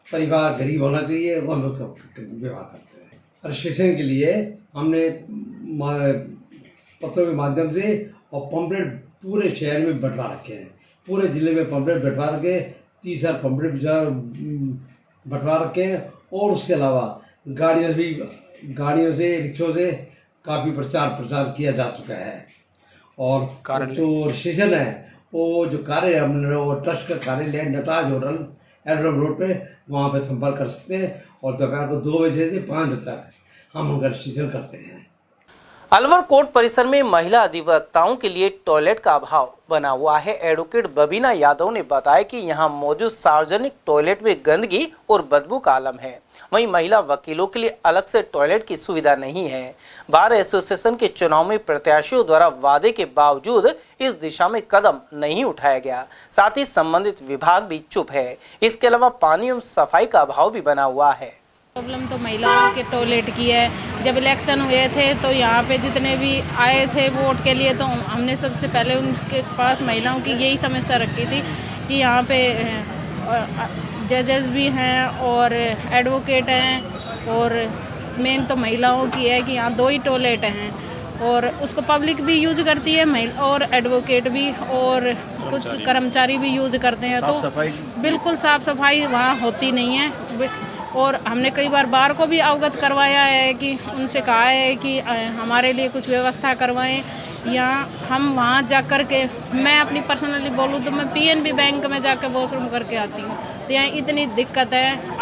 Speaker 15: परिवार गरीब होना चाहिए, वो हम लोग विवाह करते हैं। रजिस्ट्रेशन के लिए हमने पत्रों के माध्यम से और पंपलेट पूरे शहर में बंटवा रखे हैं। पूरे ज़िले में पंपलेट बंटवा रखे, 30 पंपलेट बंटवा रखे हैं। और उसके अलावा गाड़ियों से, रिक्शों से काफ़ी प्रचार किया जा चुका है। और जो रजिस्ट्रेशन है, वो जो कार्य हमने वो ट्रस्ट का कार्यालय है नटराज होटल एडम रोड पे, वहाँ पे संपर्क कर सकते हैं। और दोपहर को 2 बजे से 5 बजे तक हम उनका रजिस्ट्रेशन करते हैं।
Speaker 2: अलवर कोर्ट परिसर में महिला अधिवक्ताओं के लिए टॉयलेट का अभाव बना हुआ है। एडवोकेट बबीना यादव ने बताया कि यहां मौजूद सार्वजनिक टॉयलेट में गंदगी और बदबू का आलम है। वहीं महिला वकीलों के लिए अलग से टॉयलेट की सुविधा नहीं है। बार एसोसिएशन के चुनाव में प्रत्याशियों द्वारा वादे के बावजूद इस दिशा में कदम नहीं उठाया गया। साथ ही संबंधित विभाग भी चुप है। इसके अलावा पानी एवं सफाई का अभाव भी बना हुआ है।
Speaker 16: प्रॉब्लम तो महिलाओं के टॉयलेट की है। जब इलेक्शन हुए थे तो यहाँ पे जितने भी आए थे वोट के लिए, तो हमने सबसे पहले उनके पास महिलाओं की यही समस्या रखी थी कि यहाँ पे जजेस भी हैं और एडवोकेट हैं, और मेन तो महिलाओं की है कि यहाँ 2 ही टॉयलेट हैं और उसको पब्लिक भी यूज़ करती है और एडवोकेट भी और कुछ कर्मचारी भी यूज़ करते हैं। तो बिल्कुल साफ़ सफाई वहाँ होती नहीं है। और हमने कई बार को भी अवगत करवाया है कि उनसे कहा है कि हमारे लिए कुछ व्यवस्था करवाएं, या हम वहाँ जा कर के, मैं अपनी पर्सनली बोलूँ तो मैं पीएनबी बैंक में जाकर वॉशरूम करके आती हूँ। तो यहाँ इतनी दिक्कत है।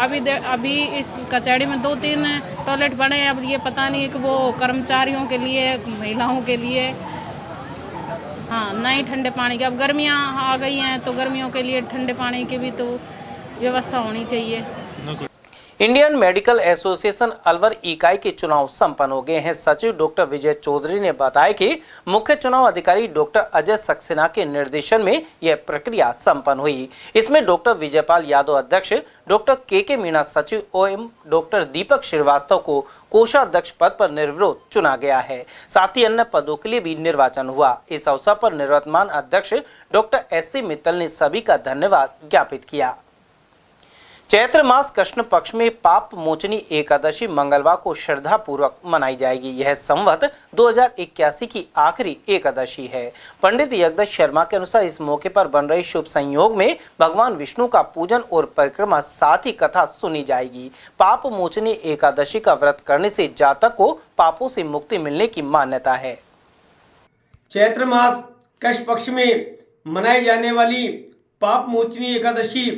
Speaker 16: अभी इस कचहरी में 2-3 टॉयलेट बने हैं। अब ये पता नहीं कि वो कर्मचारियों के लिए, महिलाओं के लिए, हाँ, नहीं ठंडे पानी की। अब गर्मियाँ आ गई हैं तो गर्मियों के लिए ठंडे पानी की भी तो व्यवस्था होनी चाहिए।
Speaker 2: इंडियन मेडिकल एसोसिएशन अलवर इकाई के चुनाव संपन्न हो गए हैं। सचिव डॉक्टर विजय चौधरी ने बताया कि मुख्य चुनाव अधिकारी डॉक्टर अजय सक्सेना के निर्देशन में यह प्रक्रिया संपन्न हुई। इसमें डॉक्टर विजयपाल यादव अध्यक्ष, डॉक्टर के मीणा सचिव एवं डॉक्टर दीपक श्रीवास्तव को कोषाध्यक्ष पद पर निर्विरोध चुना गया है। साथ ही अन्य पदों के लिए भी निर्वाचन हुआ। इस अवसर पर निवर्तमान अध्यक्ष डॉक्टर SC मित्तल ने सभी का धन्यवाद ज्ञापित किया। चैत्र मास कृष्ण पक्ष में पाप मोचनी एकादशी मंगलवार को श्रद्धा पूर्वक मनाई जाएगी। यह संवत 2081 की आखिरी एकादशी है। पंडित यज्ञदत्त शर्मा के अनुसार इस मौके पर बन रहे शुभ संयोग में भगवान विष्णु का पूजन और परिक्रमा, साथ ही कथा सुनी जाएगी। पाप मोचनी एकादशी का व्रत करने से जातक को पापों से मुक्ति मिलने की मान्यता है।
Speaker 17: चैत्र मास कृष्ण पक्ष में मनाई जाने वाली पाप मोचनी एकादशी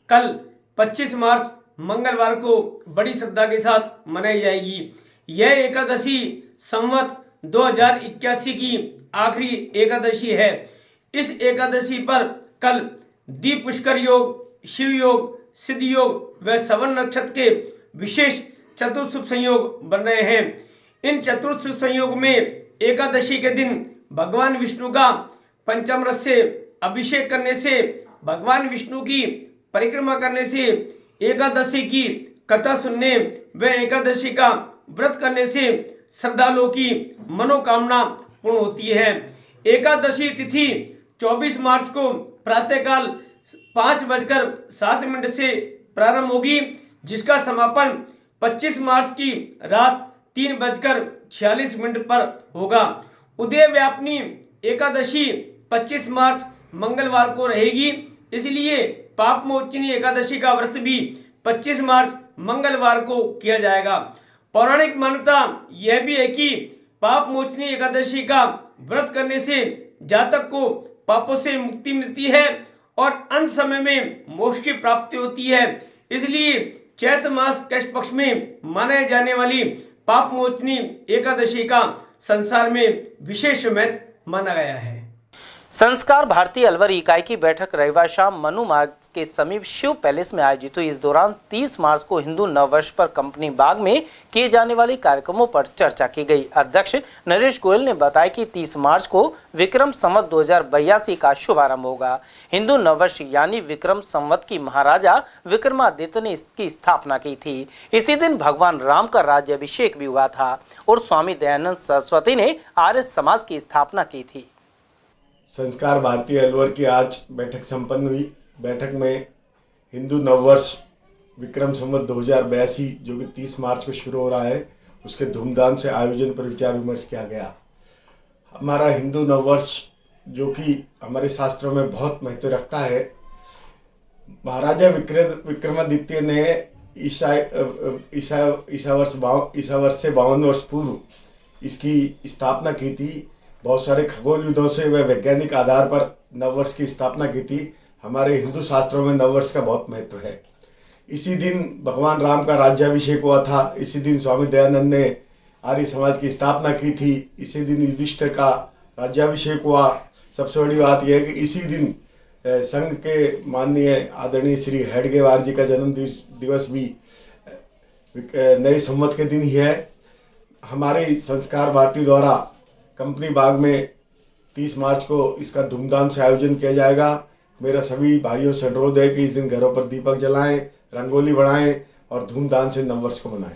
Speaker 17: कल 25 मार्च मंगलवार को बड़ी श्रद्धा के साथ मनाई जाएगी। यह एकादशी संवत 2081 की आखिरी एकादशी है। इस एकादशी पर कल दीप पुष्कर योग, शिव योग, सिद्ध योग व श्रवण नक्षत्र के विशेष चतुर्शुभ संयोग बन रहे हैं। इन चतुर्शुभ संयोग में एकादशी के दिन भगवान विष्णु का पंचामृत से अभिषेक करने से, भगवान विष्णु की परिक्रमा करने से, एकादशी की कथा सुनने व एकादशी का व्रत करने से श्रद्धालुओं की मनोकामना पूर्ण होती है। एकादशी तिथि 24 मार्च को प्रातःकाल 5:07 से प्रारंभ होगी, जिसका समापन 25 मार्च की रात 3:46 पर होगा। उदय व्यापनी एकादशी 25 मार्च मंगलवार को रहेगी, इसलिए पाप मोचनी एकादशी का व्रत भी 25 मार्च मंगलवार को किया जाएगा। पौराणिक मान्यता यह भी है कि पाप मोचनी एकादशी का व्रत करने से जातक को पापों से मुक्ति मिलती है और अंत समय में मोक्ष की प्राप्ति होती है। इसलिए चैत्र मास कृष्ण पक्ष में मनाई जाने वाली पाप मोचनी एकादशी का संसार में विशेष महत्व माना गया है।
Speaker 2: संस्कार भारती अलवर इकाई की बैठक रविवार शाम मनु मार्ग के समीप शिव पैलेस में आयोजित हुई। इस दौरान 30 मार्च को हिंदू नववर्ष पर कंपनी बाग में किए जाने वाले कार्यक्रमों पर चर्चा की गई। अध्यक्ष नरेश गोयल ने बताया कि 30 मार्च को विक्रम संवत 2082 का शुभारंभ होगा। हिंदू नववर्ष यानी विक्रम संवत की महाराजा विक्रमादित्य ने इसकी स्थापना की थी। इसी दिन भगवान राम का राज्याभिषेक भी हुआ था और स्वामी दयानंद सरस्वती ने आर्य समाज की स्थापना की थी।
Speaker 18: संस्कार भारती अलवर की आज बैठक संपन्न हुई। बैठक में हिंदू नववर्ष विक्रम संवत 2082 जो कि 30 मार्च को शुरू हो रहा है, उसके धूमधाम से आयोजन पर विचार विमर्श किया गया। हमारा हिंदू नववर्ष जो कि हमारे शास्त्रों में बहुत महत्व रखता है, महाराजा विक्रमादित्य ने ईसा वर्ष से 52 वर्ष पूर्व इसकी स्थापना की थी। बहुत सारे खगोलविदों से व वैज्ञानिक आधार पर नववर्ष की स्थापना की थी। हमारे हिंदू शास्त्रों में नववर्ष का बहुत महत्व है। इसी दिन भगवान राम का राज्याभिषेक हुआ था। इसी दिन स्वामी दयानंद ने आर्य समाज की स्थापना की थी। इसी दिन युधिष्ठिर का राज्याभिषेक हुआ। सबसे बड़ी बात यह है कि इसी दिन संघ के माननीय आदरणीय श्री हेडगेवार जी का जन्म दिवस भी नए संवत के दिन ही है। हमारे संस्कार भारती द्वारा कंपनी बाग में 30 मार्च को इसका धूमधाम से आयोजन किया जाएगा। मेरा सभी भाइयों से अनुरोध है कि इस दिन घरों पर दीपक जलाएं, रंगोली बढ़ाएं और धूमधाम से नववर्ष को मनाएं।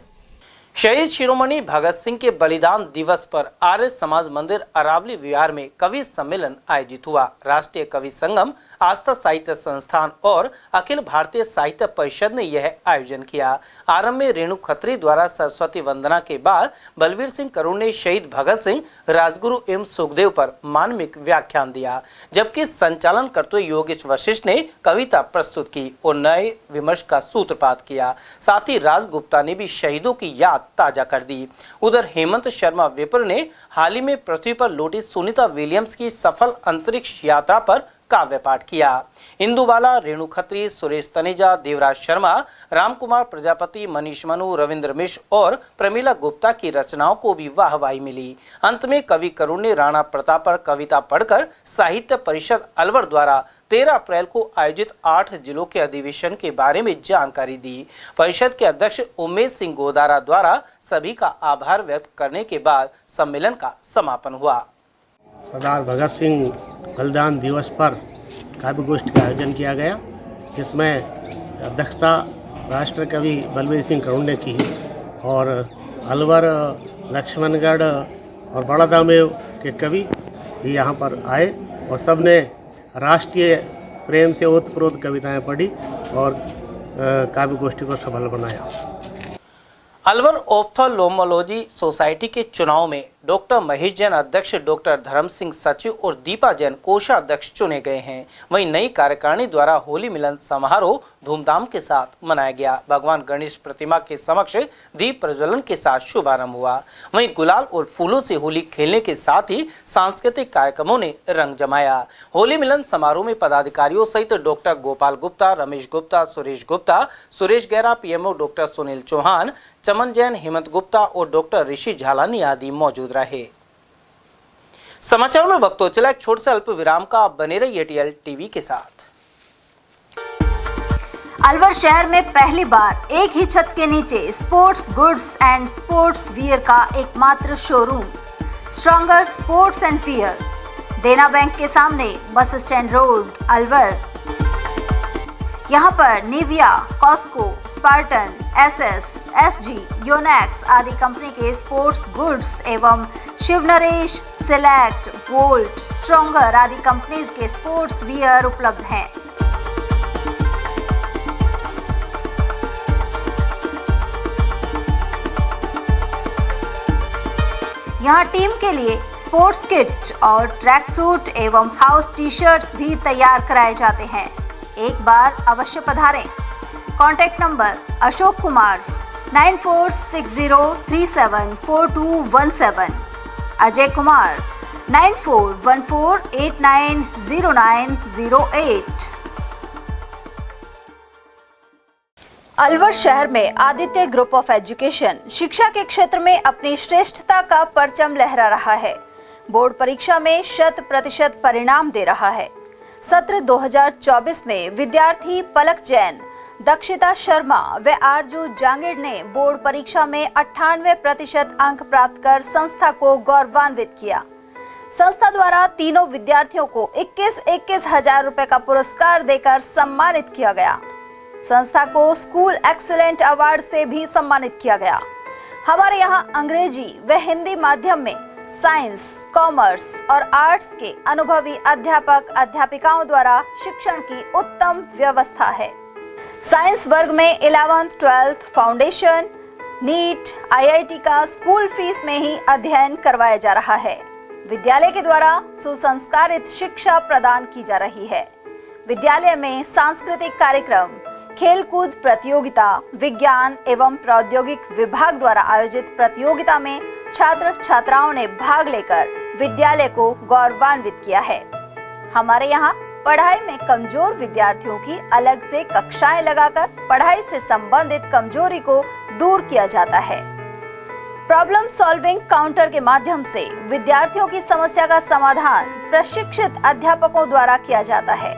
Speaker 2: शहीद शिरोमणि भगत सिंह के बलिदान दिवस पर आर्य समाज मंदिर अरावली विहार में कवि सम्मेलन आयोजित हुआ। राष्ट्रीय कवि संगम, आस्था साहित्य संस्थान और अखिल भारतीय साहित्य परिषद ने यह आयोजन किया। आरंभ में रेणु खत्री द्वारा सरस्वती वंदना के बाद बलवीर सिंह करुण ने शहीद भगत सिंह, राजगुरु एवं सुखदेव पर मार्मिक व्याख्यान दिया, जबकि संचालन करते हुए योगेश वशिष्ठ ने कविता प्रस्तुत की और नए विमर्श का सूत्रपात किया। साथ ही राजगुप्ता ने भी शहीदों की याद ताजा कर दी। उधर हेमंत शर्मा विप्र ने हाल ही में पृथ्वी पर लौटी सुनीता विलियम्स की सफल अंतरिक्ष यात्रा पर काव्य पाठ किया। इंदुबाला, रेणु खत्री, सुरेश तनेजा, देवराज शर्मा, रामकुमार प्रजापति, मनीष मनु, रविंद्र मिश्र और प्रमीला गुप्ता की रचनाओं को भी वाहवाही मिली। अंत में कवि करुण ने राणा प्रताप पर कविता पढ़कर साहित्य परिषद अलवर द्वारा 13 अप्रैल को आयोजित 8 जिलों के अधिवेशन के बारे में जानकारी दी। परिषद के अध्यक्ष उमेश सिंह गोदारा द्वारा सभी का आभार व्यक्त करने के बाद सम्मेलन का समापन हुआ।
Speaker 19: सरदार भगत सिंह बलिदान दिवस पर काव्य गोष्ठी का आयोजन किया गया, जिसमें अध्यक्षता राष्ट्र कवि बलवीर सिंह करुण ने की और अलवर, लक्ष्मणगढ़ और बड़ा दामेव के कवि भी यहाँ पर आए और सबने राष्ट्रीय प्रेम से ओतप्रोत कविताएं पढ़ी और काव्य गोष्ठी को सफल बनाया।
Speaker 2: अलवर ऑप्थेल्मोलॉजी सोसाइटी के चुनाव में डॉक्टर महेश जैन अध्यक्ष, डॉक्टर धर्म सिंह सचिव और दीपा जैन कोषाध्यक्ष चुने गए हैं। वहीं नई कार्यकारिणी द्वारा होली मिलन समारोह धूमधाम के साथ मनाया गया। भगवान गणेश प्रतिमा के समक्ष दीप प्रज्वलन के साथ शुभारंभ हुआ। वहीं गुलाल और फूलों से होली खेलने के साथ ही सांस्कृतिक कार्यक्रमों ने रंग जमाया। होली मिलन समारोह में पदाधिकारियों सहित doctor Gopal Gupta, Ramesh Gupta, Suresh Gupta, Suresh Gaira, PMO doctor Sunil Chauhan, Chaman Jain, Hemant Gupta और डॉक्टर ऋषि झालानी आदि मौजूद रहे। समाचार में वक्त हो चला एक छोटे से अल्प विराम का। आप बने रहिए टीएल टीवी के साथ।
Speaker 20: अलवर शहर में पहली बार एक ही छत के नीचे sports goods and sports wear का एकमात्र showroom stronger sports and wear, Dena bank के सामने, बस स्टैंड रोड, अलवर। यहाँ पर Nivia, Cosco, Spartan, SS, SG, Yonex आदि कंपनी के स्पोर्ट्स गुड्स एवं Shiv Naresh, select, volt, stronger आदि कंपनीज के स्पोर्ट्स वियर उपलब्ध हैं। यहाँ टीम के लिए स्पोर्ट्स किट और ट्रैक सूट एवं हाउस टी शर्ट्स भी तैयार कराए जाते हैं। एक बार अवश्य पधारें। Contact number Ashok Kumar 9460374217, Ajay Kumar 9414890908। अलवर शहर में आदित्य ग्रुप ऑफ एजुकेशन शिक्षा के क्षेत्र में अपनी श्रेष्ठता का परचम लहरा रहा है। बोर्ड परीक्षा में 100% परिणाम दे रहा है। सत्र 2024 में विद्यार्थी पलक जैन, दक्षिता शर्मा व आरजू जांगीड़ ने बोर्ड परीक्षा में 98% अंक प्राप्त कर संस्था को गौरवान्वित किया। संस्था द्वारा तीनों विद्यार्थियों को 21-21 हजार रुपए का पुरस्कार देकर सम्मानित किया गया। संस्था को स्कूल एक्सीलेंट अवार्ड से भी सम्मानित किया गया। हमारे यहाँ अंग्रेजी व हिंदी माध्यम में साइंस, कॉमर्स और आर्ट्स के अनुभवी अध्यापक अध्यापिकाओं द्वारा शिक्षण की उत्तम व्यवस्था है। साइंस वर्ग में 11th, 12th foundation, NEET, IIT का स्कूल फीस में ही अध्ययन करवाया जा रहा है। विद्यालय के द्वारा सुसंस्कारित शिक्षा प्रदान की जा रही है। विद्यालय में सांस्कृतिक कार्यक्रम, खेलकूद प्रतियोगिता, विज्ञान एवं प्रौद्योगिक विभाग द्वारा आयोजित प्रतियोगिता में छात्र छात्राओं ने भाग लेकर विद्यालय को गौरवान्वित किया है। हमारे यहाँ पढ़ाई में कमजोर विद्यार्थियों की अलग से कक्षाएं लगाकर पढ़ाई से संबंधित कमजोरी को दूर किया जाता है। प्रॉब्लम सॉल्विंग काउंटर के माध्यम से विद्यार्थियों की समस्या का समाधान प्रशिक्षित अध्यापकों द्वारा किया जाता है।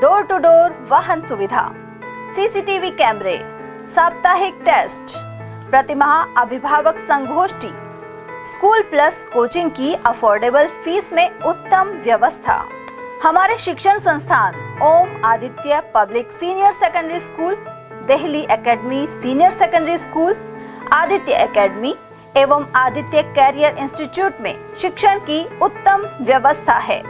Speaker 20: डोर टू डोर वाहन सुविधा, सीसीटीवी कैमरे, साप्ताहिक टेस्ट, प्रतिमाह अभिभावक संगोष्ठी, स्कूल प्लस कोचिंग की अफोर्डेबल फीस में उत्तम व्यवस्था। हमारे शिक्षण संस्थान Om Aditya public senior secondary school, Delhi academy senior secondary school, Aditya academy एवं आदित्य कैरियर इंस्टीट्यूट में शिक्षण की उत्तम व्यवस्था है।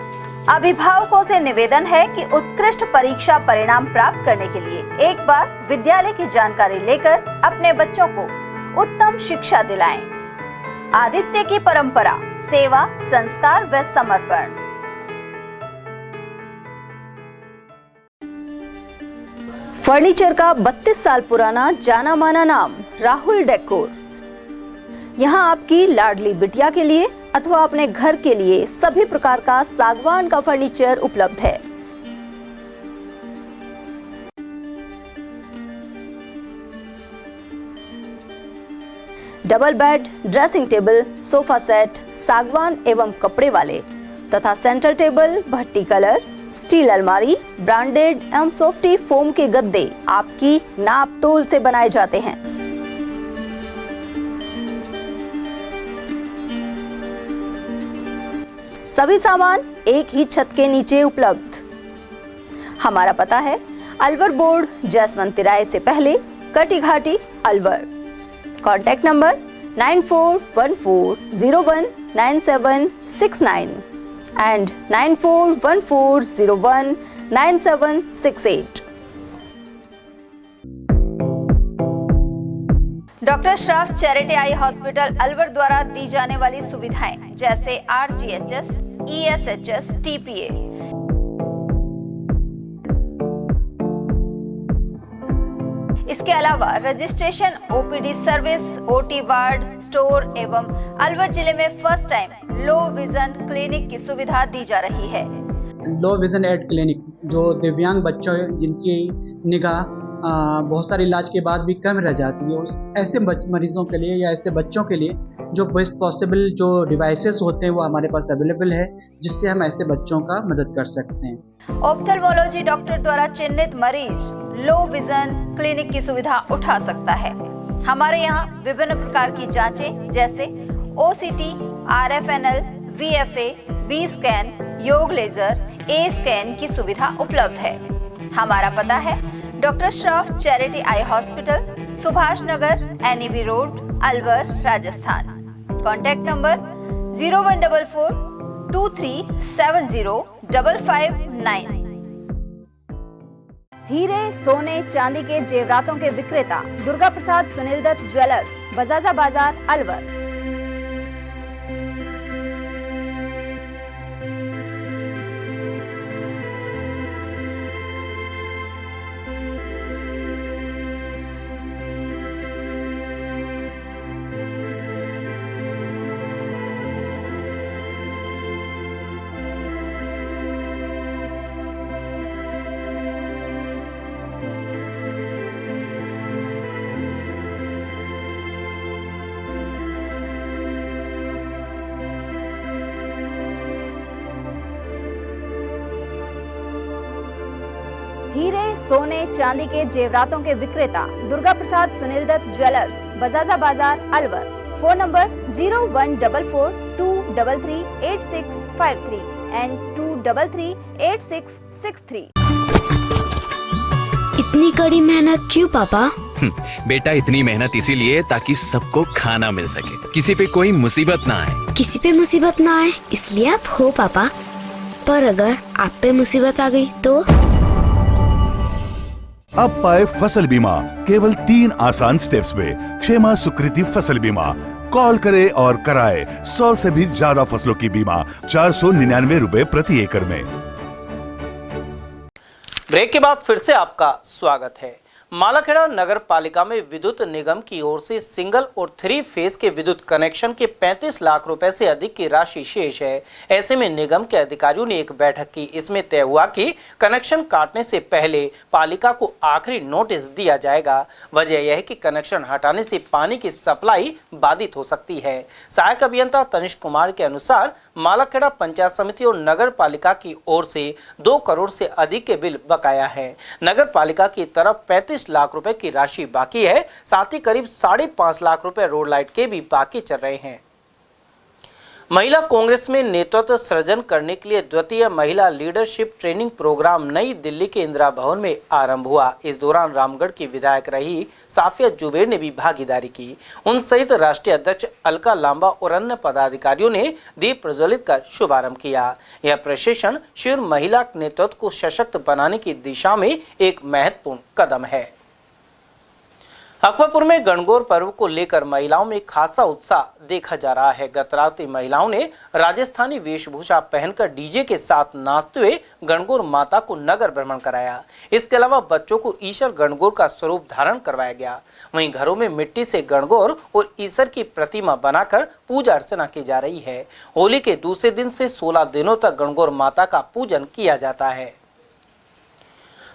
Speaker 20: अभिभावकों से निवेदन है कि उत्कृष्ट परीक्षा परिणाम प्राप्त करने के लिए एक बार विद्यालय की जानकारी लेकर अपने बच्चों को उत्तम शिक्षा दिलाएं। आदित्य की परंपरा, सेवा, संस्कार व समर्पण। फर्नीचर का 32 साल पुराना जाना माना नाम राहुल डेकोर। यहाँ आपकी लाडली बिटिया के लिए अथवा अपने घर के लिए सभी प्रकार का सागवान का फर्नीचर उपलब्ध है। Double bed, dressing table, sofa set सागवान एवं कपड़े वाले तथा सेंटर टेबल, भट्टी कलर, स्टील अलमारी, ब्रांडेड एवं सॉफ्टी फोम के गद्दे आपकी नाप तोल से बनाए जाते हैं। सभी सामान एक ही छत के नीचे उपलब्ध। हमारा पता है अलवर बोर्ड, जसवंत तिराहे से पहले, Kati Ghati, Alwar. Contact number 9414019769 and 9414019768। Doctor Shroff charity eye hospital Alwar द्वारा दी जाने वाली सुविधाएं जैसे RGHS, ESHS, TPA। इसके अलावा registration, OPD service, OT ward, store एवं अलवर जिले में first time low vision clinic की सुविधा दी जा रही है।
Speaker 21: लो विजन एड क्लिनिक जो दिव्यांग बच्चों जिनकी निगाह बहुत सारे इलाज के बाद भी कम रह जाती है, उस ऐसे मरीजों के लिए या ऐसे बच्चों के लिए जो बेस्ट पॉसिबल जो डिवाइसेस होते हैं वो हमारे पास अवेलेबल है, जिससे हम ऐसे बच्चों का मदद कर सकते हैं।
Speaker 20: ऑप्थेल्मोलॉजी डॉक्टर द्वारा चिन्हित मरीज लो विजन क्लिनिक की सुविधा उठा सकता है। हमारे यहाँ विभिन्न प्रकार की जांचें जैसे OCT, RFNL, VFA, B scan, YAG laser, A scan की सुविधा उपलब्ध है। हमारा पता है doctor Shroff charity eye hospital, Subhash Nagar, NEB road, Alwar, Rajasthan. Contact number 0144 2370 559। हीरे, सोने, चांदी के जेवरातों के विक्रेता दुर्गा प्रसाद सुनील दत्त ज्वेलर्स, बजाजा बाजार, अलवर। हीरे, सोने, चांदी के जेवरातों के विक्रेता दुर्गा प्रसाद सुनील दत्त ज्वेलर्स, बजाजा बाजार, अलवर। Phone number 0144 233 8653 and 233 8663।
Speaker 1: इतनी कड़ी मेहनत क्यों पापा?
Speaker 22: बेटा, इतनी मेहनत इसीलिए ताकि सबको खाना मिल सके, किसी पे कोई मुसीबत ना आए।
Speaker 1: किसी पे मुसीबत ना आए इसलिए आप हो पापा, पर अगर आप पे मुसीबत आ गई तो?
Speaker 23: अब पाए फसल बीमा केवल 3 आसान स्टेप्स में। क्षेमा सुकृति फसल बीमा। कॉल करे और कराए 100 से भी ज्यादा फसलों की बीमा 499 रुपए प्रति एकड़ में।
Speaker 2: ब्रेक के बाद फिर से आपका स्वागत है। मालाखेड़ा नगर पालिका में विद्युत निगम की ओर से सिंगल और 3 फेज के विद्युत कनेक्शन के 35 लाख रुपए से अधिक की राशि शेष है। ऐसे में निगम के अधिकारियों ने एक बैठक की। इसमें तय हुआ कि कनेक्शन काटने से पहले पालिका को आखिरी नोटिस दिया जाएगा। वजह यह है कि कनेक्शन हटाने से पानी की सप्लाई बाधित हो सकती है। सहायक अभियंता तनिष्क कुमार के अनुसार मालाखेड़ा पंचायत समिति और नगर पालिका की ओर से 2 करोड़ से अधिक के बिल बकाया है। नगर पालिका की तरफ 35 लाख रुपए की राशि बाकी है। साथ ही करीब 5.5 लाख रुपए रोड लाइट के भी बाकी चल रहे हैं। महिला कांग्रेस में नेतृत्व सृजन करने के लिए द्वितीय महिला लीडरशिप ट्रेनिंग प्रोग्राम नई दिल्ली के इंदिरा भवन में आरंभ हुआ। इस दौरान रामगढ़ की विधायक रही साफिया जुबैर ने भी भागीदारी की। उन सहित राष्ट्रीय अध्यक्ष अलका लांबा और अन्य पदाधिकारियों ने दीप प्रज्वलित कर शुभारंभ किया। यह प्रशिक्षण शिविर महिला नेतृत्व को सशक्त बनाने की दिशा में एक महत्वपूर्ण कदम है। अकबरपुर में गणगौर पर्व को लेकर महिलाओं में खासा उत्साह देखा जा रहा है। गत रात महिलाओं ने राजस्थानी वेशभूषा पहनकर डीजे के साथ नाचते हुए गणगौर माता को नगर भ्रमण कराया। इसके अलावा बच्चों को ईश्वर गणगौर का स्वरूप धारण करवाया गया। वहीं घरों में मिट्टी से गणगौर और ईश्वर की प्रतिमा बनाकर पूजा अर्चना की जा रही है। होली के दूसरे दिन से 16 दिनों तक गणगौर माता का पूजन किया जाता है।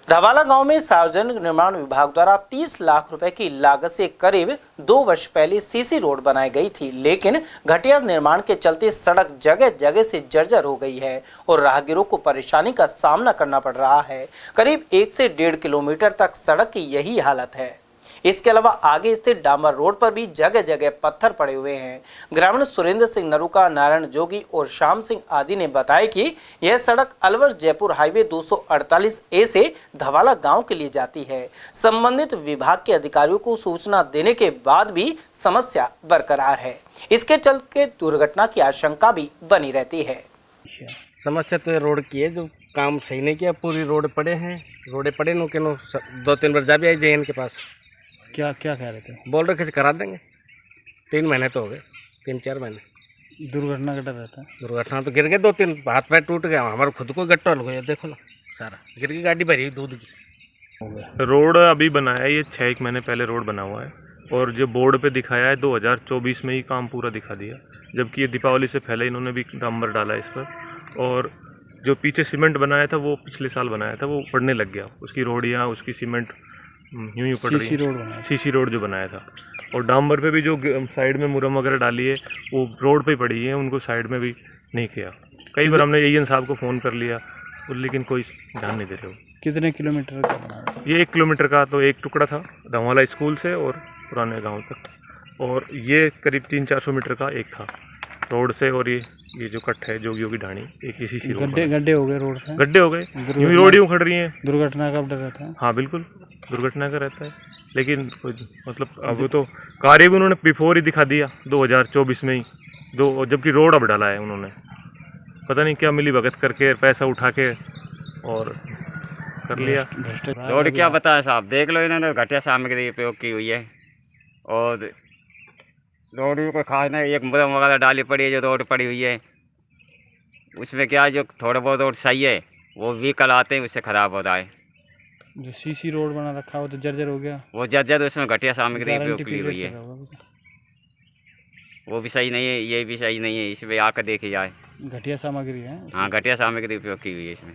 Speaker 2: धवाला गांव में सार्वजनिक निर्माण विभाग द्वारा 30 लाख रुपए की लागत से करीब 2 वर्ष पहले सीसी रोड बनाई गई थी, लेकिन घटिया निर्माण के चलते सड़क जगह जगह से जर्जर हो गई है और राहगीरों को परेशानी का सामना करना पड़ रहा है। करीब 1 से 1.5 किलोमीटर तक सड़क की यही हालत है। इसके अलावा आगे स्थित डामर रोड पर भी जगह जगह पत्थर पड़े हुए हैं। ग्रामीण सुरेंद्र सिंह नरूका, नारायण जोगी और श्याम सिंह आदि ने बताया कि यह सड़क अलवर जयपुर हाईवे 248A से धवाला गांव के लिए जाती है। संबंधित विभाग के अधिकारियों को सूचना देने के बाद भी समस्या बरकरार है। इसके चलते दुर्घटना की आशंका भी बनी रहती है।
Speaker 24: समस्या तो रोड की है, जो काम सही नहीं किया। पूरी रोड पड़े हैं, रोडे पड़े नो के नो 2-3 बार जा भी आई जेएन के पास।
Speaker 21: क्या कह रहे थे?
Speaker 24: बोल रहे थे करा देंगे। 3 महीने तो हो गए, 3-4 महीने।
Speaker 21: दुर्घटना का डर रहता है।
Speaker 24: दुर्घटना तो गिर गए 2-3, हाथ पैर टूट गया। हमारे खुद को गट्टा हो गया, देखो ना सारा गिर गई। गाड़ी भरी दूध की।
Speaker 25: रोड अभी बनाया है, ये 6 महीने पहले रोड बना हुआ है और जो बोर्ड पे दिखाया है 2024 में ही काम पूरा दिखा दिया, जबकि ये दीपावली से पहले इन्होंने भी डांबर डाला इस पर। और जो पीछे सीमेंट बनाया था वो पिछले साल बनाया था, वो पड़ने लग गया। उसकी रोडियाँ, उसकी सीमेंट यूं ही पड़ रही है। सीसी रोड जो बनाया था, और डांबर पे भी जो साइड में मुरम वगैरह डाली है वो रोड पे ही पड़ी है, उनको साइड में भी नहीं किया। कई बार हमने एएन साहब को फ़ोन कर लिया, लेकिन कोई ध्यान नहीं दे रहे हो।
Speaker 3: कितने किलोमीटर का बना?
Speaker 25: ये 1 किलोमीटर का तो एक टुकड़ा था रंगवाला स्कूल से और पुराने गांव तक, और ये करीब 300-400 मीटर का एक था रोड से, और ये जो कट है जोगियों की ढाणी, एक इसी सी रोड।
Speaker 3: गड्ढे हो गए रोड पे?
Speaker 25: गड्ढे हो गए, यूं ही रोड यूं खड़ रही है।
Speaker 3: दुर्घटना का डर रहता है?
Speaker 25: हाँ बिल्कुल, दुर्घटना का रहता है, लेकिन मतलब अब तो कार्य भी उन्होंने बिफोर ही दिखा दिया 2024 में ही जबकि रोड अब डाला है उन्होंने, पता नहीं क्या मिली भगत करके पैसा उठा के और कर लिया।
Speaker 11: रोड क्या बताया साहब, देख लो इन्होंने घटिया सामग्री उपयोग की हुई है, और रोड भी कोई खास नहीं, एक मुरम वगैरह डाली पड़ी है जो रोड पड़ी हुई है, उसमें क्या जो थोड़ा बहुत रोड सही है वो व्हीकल आते हैं उससे ख़राब हो रहा है।
Speaker 3: जो सीसी रोड बना रखा है वो तो जर्जर हो गया,
Speaker 11: वो जर्जर उसमें घटिया सामग्री उपयोग की हुई है, वो भी सही नहीं है, ये भी सही नहीं है, इसमें आकर देखी जाए।
Speaker 3: घटिया सामग्री है?
Speaker 11: हाँ, घटिया सामग्री उपयोग की हुई है इसमें।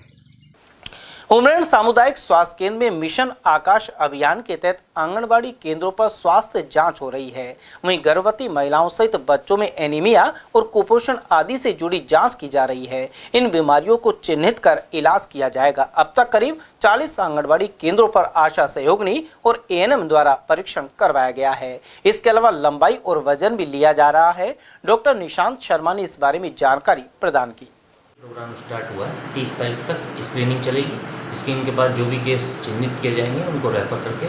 Speaker 2: उमरेड सामुदायिक स्वास्थ्य केंद्र में मिशन आकाश अभियान के तहत आंगनबाड़ी केंद्रों पर स्वास्थ्य जांच हो रही है। वहीं गर्भवती महिलाओं सहित बच्चों में एनीमिया और कुपोषण आदि से जुड़ी जांच की जा रही है। इन बीमारियों को चिन्हित कर इलाज किया जाएगा। अब तक करीब 40 आंगनबाड़ी केंद्रों पर आशा सहयोगिनी और एएनएम द्वारा परीक्षण करवाया गया है। इसके अलावा लंबाई और वजन भी लिया जा रहा है। डॉक्टर निशांत शर्मा ने इस बारे में जानकारी प्रदान की।
Speaker 4: प्रोग्राम स्टार्ट हुआ है, 30 तारीख तक स्क्रीनिंग चलेगी। स्क्रीनिंग के बाद जो भी केस चिन्हित किए जाएंगे उनको रेफर करके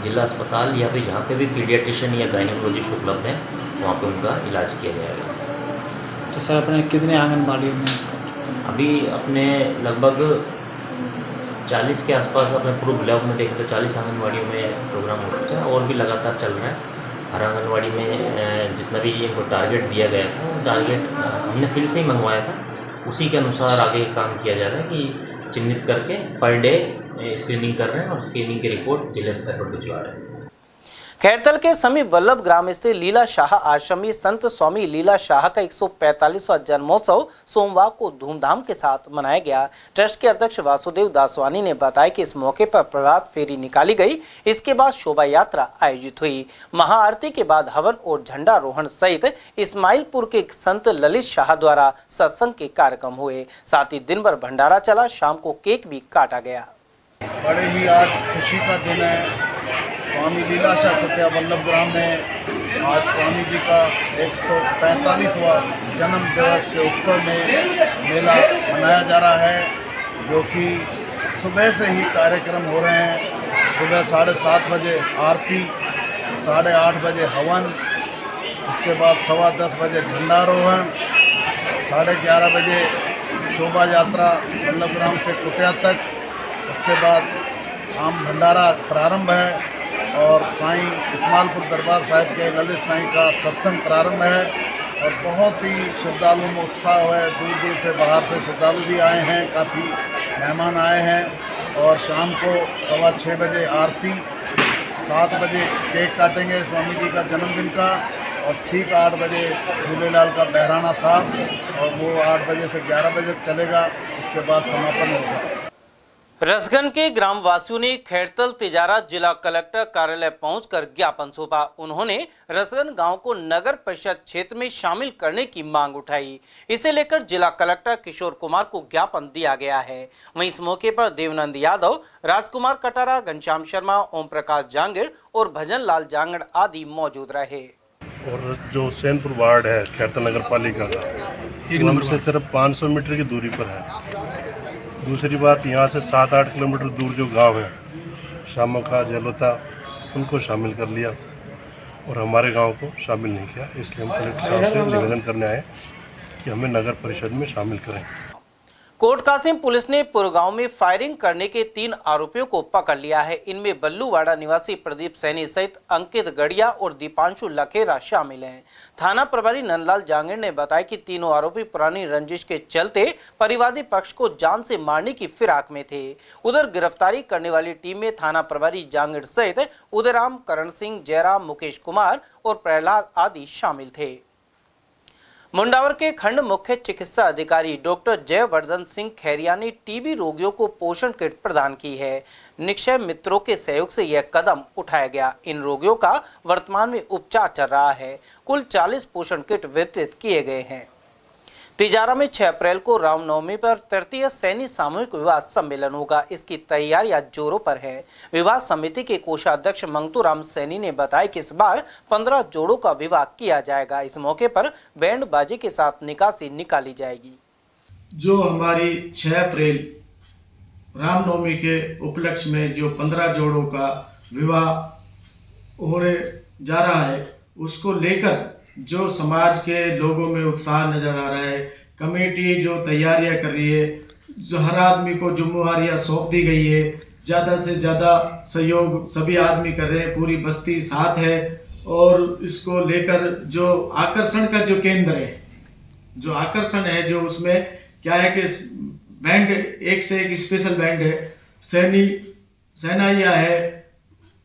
Speaker 4: जिला अस्पताल या फिर जहाँ पे भी पीडियाट्रिशियन या गायनेकोलॉजिस्ट उपलब्ध हैं वहाँ पे उनका इलाज किया जाएगा।
Speaker 3: तो सर अपने कितने आंगनबाड़ी में?
Speaker 4: अभी अपने लगभग 40 के आसपास अपने पूरे ब्लॉक में देखें तो 40 आंगनबाड़ियों में प्रोग्राम हो चुका है और भी लगातार चल रहा है। हर आंगनबाड़ी में जितना भी इनको टारगेट दिया गया था वो टारगेट हमने फील्ड से ही मंगवाया था, उसी के अनुसार आगे काम किया जा रहा है कि चिन्हित करके पर डे स्क्रीनिंग कर रहे हैं और स्क्रीनिंग की रिपोर्ट जिला स्तर पर भिजवा रहे हैं।
Speaker 2: खैरतल के समीप वल्लभ ग्राम स्थित लीला शाह आश्रम में संत स्वामी लीला शाह का 145वां जन्मोत्सव सोमवार को धूमधाम के साथ मनाया गया। ट्रस्ट के अध्यक्ष वासुदेव दासवानी ने बताया कि इस मौके पर प्रभात फेरी निकाली गई। इसके बाद शोभा यात्रा आयोजित हुई। महाआरती के बाद हवन और झंडारोहण सहित इस्माइलपुर के संत ललित शाह द्वारा सत्संग के कार्यक्रम हुए। साथ ही दिन भर भंडारा चला, शाम को केक भी काटा गया।
Speaker 5: बड़े ही आज खुशी का दिन है। स्वामी लीला शाह कुटिया वल्लभ ग्राम में आज स्वामी जी का 145वां जन्म दिवस के उत्सव में मेला मनाया जा रहा है, जो कि सुबह से ही कार्यक्रम हो रहे हैं। सुबह 7:30 बजे आरती, 8:30 बजे हवन, उसके बाद 10:15 बजे झंडारोहण, 11:30 बजे शोभा यात्रा वल्लभ ग्राम से कुटिया तक, उसके बाद आम भंडारा प्रारंभ है और साईं इस्माइलपुर दरबार साहिब के ललित साईं का सत्संग प्रारंभ है और बहुत ही श्रद्धालुओं में उत्साह है। दूर दूर से बाहर से श्रद्धालु भी आए हैं, काफ़ी मेहमान आए हैं। और शाम को 6:15 बजे आरती, 7 बजे केक काटेंगे स्वामी जी का जन्मदिन का और ठीक 8 बजे झूलेलाल का बहराना साहब और वो 8 बजे से 11 बजे तक चलेगा। उसके बाद समापन होगा।
Speaker 2: रसगन के ग्रामवासियों ने खैरतल तिजारा जिला कलेक्टर कार्यालय पहुंचकर ज्ञापन सौंपा। उन्होंने रसगन गांव को नगर परिषद क्षेत्र में शामिल करने की मांग उठाई। इसे लेकर जिला कलेक्टर किशोर कुमार को ज्ञापन दिया गया है। वहीं इस मौके पर देवनंद यादव, राजकुमार कटारा, घनश्याम शर्मा, ओम प्रकाश जांगिड़ और भजन लाल जांगिड़ आदि मौजूद रहे।
Speaker 6: और जो सैनपुर वार्ड है खैरतल नगर पालिका का, हमसे सिर्फ 500 मीटर की दूरी पर है। दूसरी बात, यहाँ से 7-8 किलोमीटर दूर जो गांव है शामोखा, जलोता, उनको शामिल कर लिया और हमारे गांव को शामिल नहीं किया। इसलिए हम कलेक्टर साहब से निवेदन करने आए कि हमें नगर परिषद में शामिल करें।
Speaker 2: कोट कासिम पुलिस ने पुरगांव में फायरिंग करने के 3 आरोपियों को पकड़ लिया है। इनमें बल्लूवाड़ा निवासी प्रदीप सैनी सहित अंकित गढ़िया और दीपांशु लखेरा शामिल हैं। थाना प्रभारी नंदलाल जांगिड़ ने बताया कि तीनों आरोपी पुरानी रंजिश के चलते परिवादी पक्ष को जान से मारने की फिराक में थे। उधर गिरफ्तारी करने वाली टीम में थाना प्रभारी जांगिड़ सहित उदयराम, करण सिंह, जयराम, मुकेश कुमार और प्रहलाद आदि शामिल थे। मुंडावर के खंड मुख्य चिकित्सा अधिकारी डॉक्टर जयवर्धन सिंह खैरिया ने टीबी रोगियों को पोषण किट प्रदान की है। निक्षय मित्रों के सहयोग से यह कदम उठाया गया। इन रोगियों का वर्तमान में उपचार चल रहा है। कुल 40 पोषण किट वितरित किए गए हैं। तिजारा में 6 अप्रैल को रामनवमी पर तृतीय सैनी सामूहिक विवाह सम्मेलन होगा। इसकी तैयारियां जोरों पर है। विवाह समिति के कोषाध्यक्ष मंगतूराम सैनी ने बताया कि इस बार 15 जोड़ों का विवाह किया जाएगा। इस मौके पर बैंड बाजे के साथ निकासी निकाली जाएगी।
Speaker 5: जो हमारी 6 अप्रैल रामनवमी के उपलक्ष्य में जो 15 जोड़ों का विवाह होने जा रहा है, उसको लेकर जो समाज के लोगों में उत्साह नजर आ रहा है। कमेटी जो तैयारियां कर रही है, जो हर आदमी को जिम्मेवारियां सौंप दी गई है, ज़्यादा से ज़्यादा सहयोग सभी आदमी कर रहे हैं। पूरी बस्ती साथ है और इसको लेकर जो आकर्षण का जो केंद्र है, जो आकर्षण है, जो उसमें क्या है कि बैंड एक से एक स्पेशल बैंड है। सेनाइया है,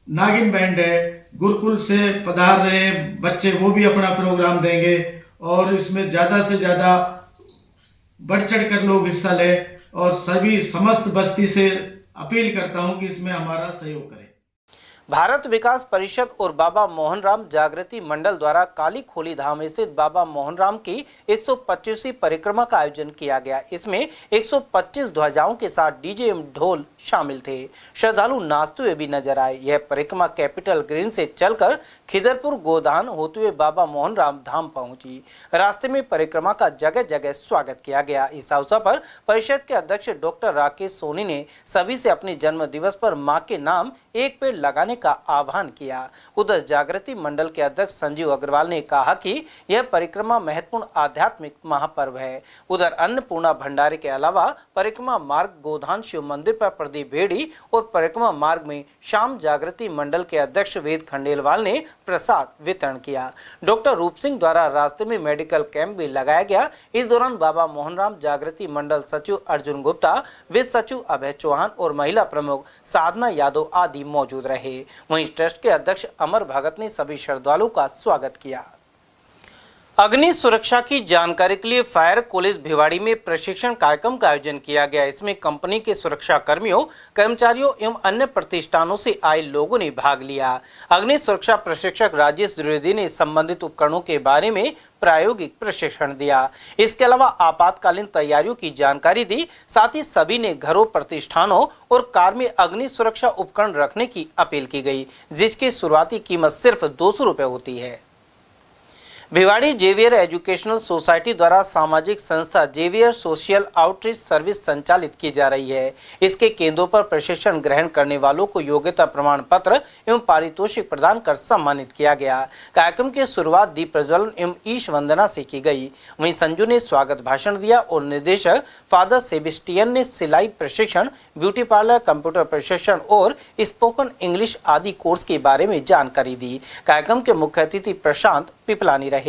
Speaker 5: नागिन बैंड है, गुरुकुल से पधार रहे बच्चे वो भी अपना प्रोग्राम देंगे और इसमें ज़्यादा से ज़्यादा बढ़ चढ़ कर लोग हिस्सा लें और सभी समस्त बस्ती से अपील करता हूं कि इसमें हमारा सहयोग करें।
Speaker 2: भारत विकास परिषद और बाबा मोहनराम जागृति मंडल द्वारा काली खोली धाम स्थित बाबा मोहनराम की 125वीं परिक्रमा का आयोजन किया गया। इसमें 125 ध्वजाओं के साथ डीजे एवं ढोल शामिल थे। श्रद्धालु नाचते हुए भी नजर आए। यह परिक्रमा कैपिटल ग्रीन से चलकर खिदरपुर गोदान होते हुए बाबा मोहनराम धाम पहुंची। रास्ते में परिक्रमा का जगह जगह स्वागत किया गया। इस अवसर पर परिषद के अध्यक्ष डॉक्टर राकेश सोनी ने सभी से अपने जन्म दिवस पर मां के नाम एक पेड़ लगाने का आह्वान किया। उधर जागृति मंडल के अध्यक्ष संजीव अग्रवाल ने कहा कि यह परिक्रमा महत्वपूर्ण आध्यात्मिक महापर्व है। उधर अन्नपूर्णा भंडारे के अलावा परिक्रमा मार्ग गोधान शिव मंदिर पर प्रदीप भेड़ी और परिक्रमा मार्ग में शाम जागृति मंडल के अध्यक्ष वेद खंडेलवाल ने प्रसाद वितरण किया। डॉक्टर रूप सिंह द्वारा रास्ते में मेडिकल कैंप भी लगाया गया। इस दौरान बाबा मोहनराम जागृति मंडल सचिव अर्जुन गुप्ता, वित्त सचिव अभय चौहान और महिला प्रमुख साधना यादव आदि मौजूद रहे। वहीं ट्रस्ट के अध्यक्ष अमर भगत ने सभी श्रद्धालुओं का स्वागत किया। अग्नि सुरक्षा की जानकारी के लिए फायर कॉलेज भिवाड़ी में प्रशिक्षण कार्यक्रम का आयोजन किया गया। इसमें कंपनी के सुरक्षा कर्मियों, कर्मचारियों एवं अन्य प्रतिष्ठानों से आए लोगों ने भाग लिया। अग्नि सुरक्षा प्रशिक्षक राजेश द्विवेदी ने संबंधित उपकरणों के बारे में प्रायोगिक प्रशिक्षण दिया। इसके अलावा आपातकालीन तैयारियों की जानकारी दी। साथ ही सभी ने घरों, प्रतिष्ठानों और कार में अग्नि सुरक्षा उपकरण रखने की अपील की गई, जिसकी शुरुआती कीमत सिर्फ 200 रुपए होती है। भिवाड़ी जेवियर एजुकेशनल सोसाइटी द्वारा सामाजिक संस्था जेवियर सोशल आउटरीच सर्विस संचालित की जा रही है। इसके केंद्रों पर प्रशिक्षण ग्रहण करने वालों को योग्यता प्रमाण पत्र एवं पारितोषिक प्रदान कर सम्मानित किया गया। कार्यक्रम की शुरुआत दीप प्रज्वलन एवं ईश वंदना से की गई। वहीं संजू ने स्वागत भाषण दिया और निदेशक फादर सेबेस्टियन ने सिलाई प्रशिक्षण, ब्यूटी पार्लर, कंप्यूटर प्रशिक्षण और स्पोकन इंग्लिश आदि कोर्स के बारे में जानकारी दी। कार्यक्रम के मुख्य अतिथि प्रशांत पिपलानी रहे।